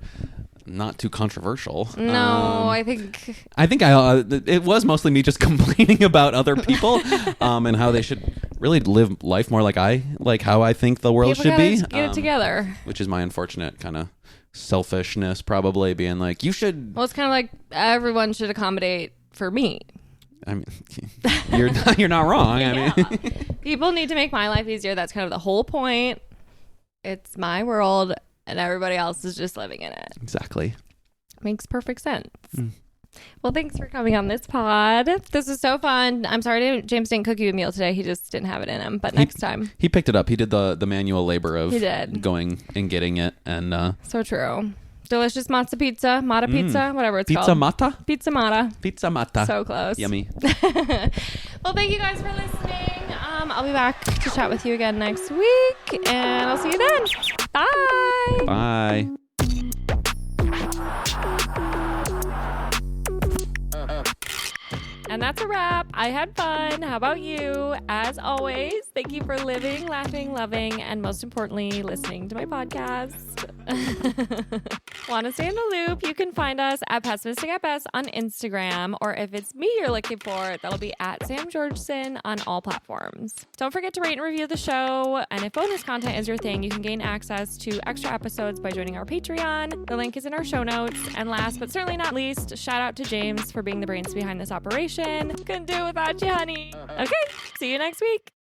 not too controversial. No, I think it was mostly me just complaining about other people and how they should really live life more like how I think the world should be. Get it together. Which is my unfortunate kind of selfishness, probably being like, you should. Well, it's kind of like everyone should accommodate for me. I mean, you're not wrong. Yeah. I mean, people need to make my life easier. That's kind of the whole point. It's my world, and everybody else is just living in it. Exactly. Makes perfect sense. Well, thanks for coming on this pod. This was so fun. I'm sorry James didn't cook you a meal today. He just didn't have it in him. But next time. He picked it up. He did the manual labor of going and getting it. And so true. Delicious matzo pizza, mata pizza, whatever it's pizza called. Mata? Pizza mata. Pizza mata. So close. Yummy. Well, thank you guys for listening. I'll be back to chat with you again next week. And I'll see you then. Bye. Bye. And that's a wrap. I had fun. How about you? As always, thank you for living, laughing, loving, and most importantly, listening to my podcast. Want to stay in the loop? You can find us at Pessimistic at Best on Instagram, or if it's me you're looking for, that'll be at Sam Georgeson on all platforms. Don't forget to rate and review the show, and if bonus content is your thing, you can gain access to extra episodes by joining our Patreon. The link is in our show notes. And last but certainly not least, shout out to James for being the brains behind this operation. Couldn't do it without you, honey. Okay, see you next week.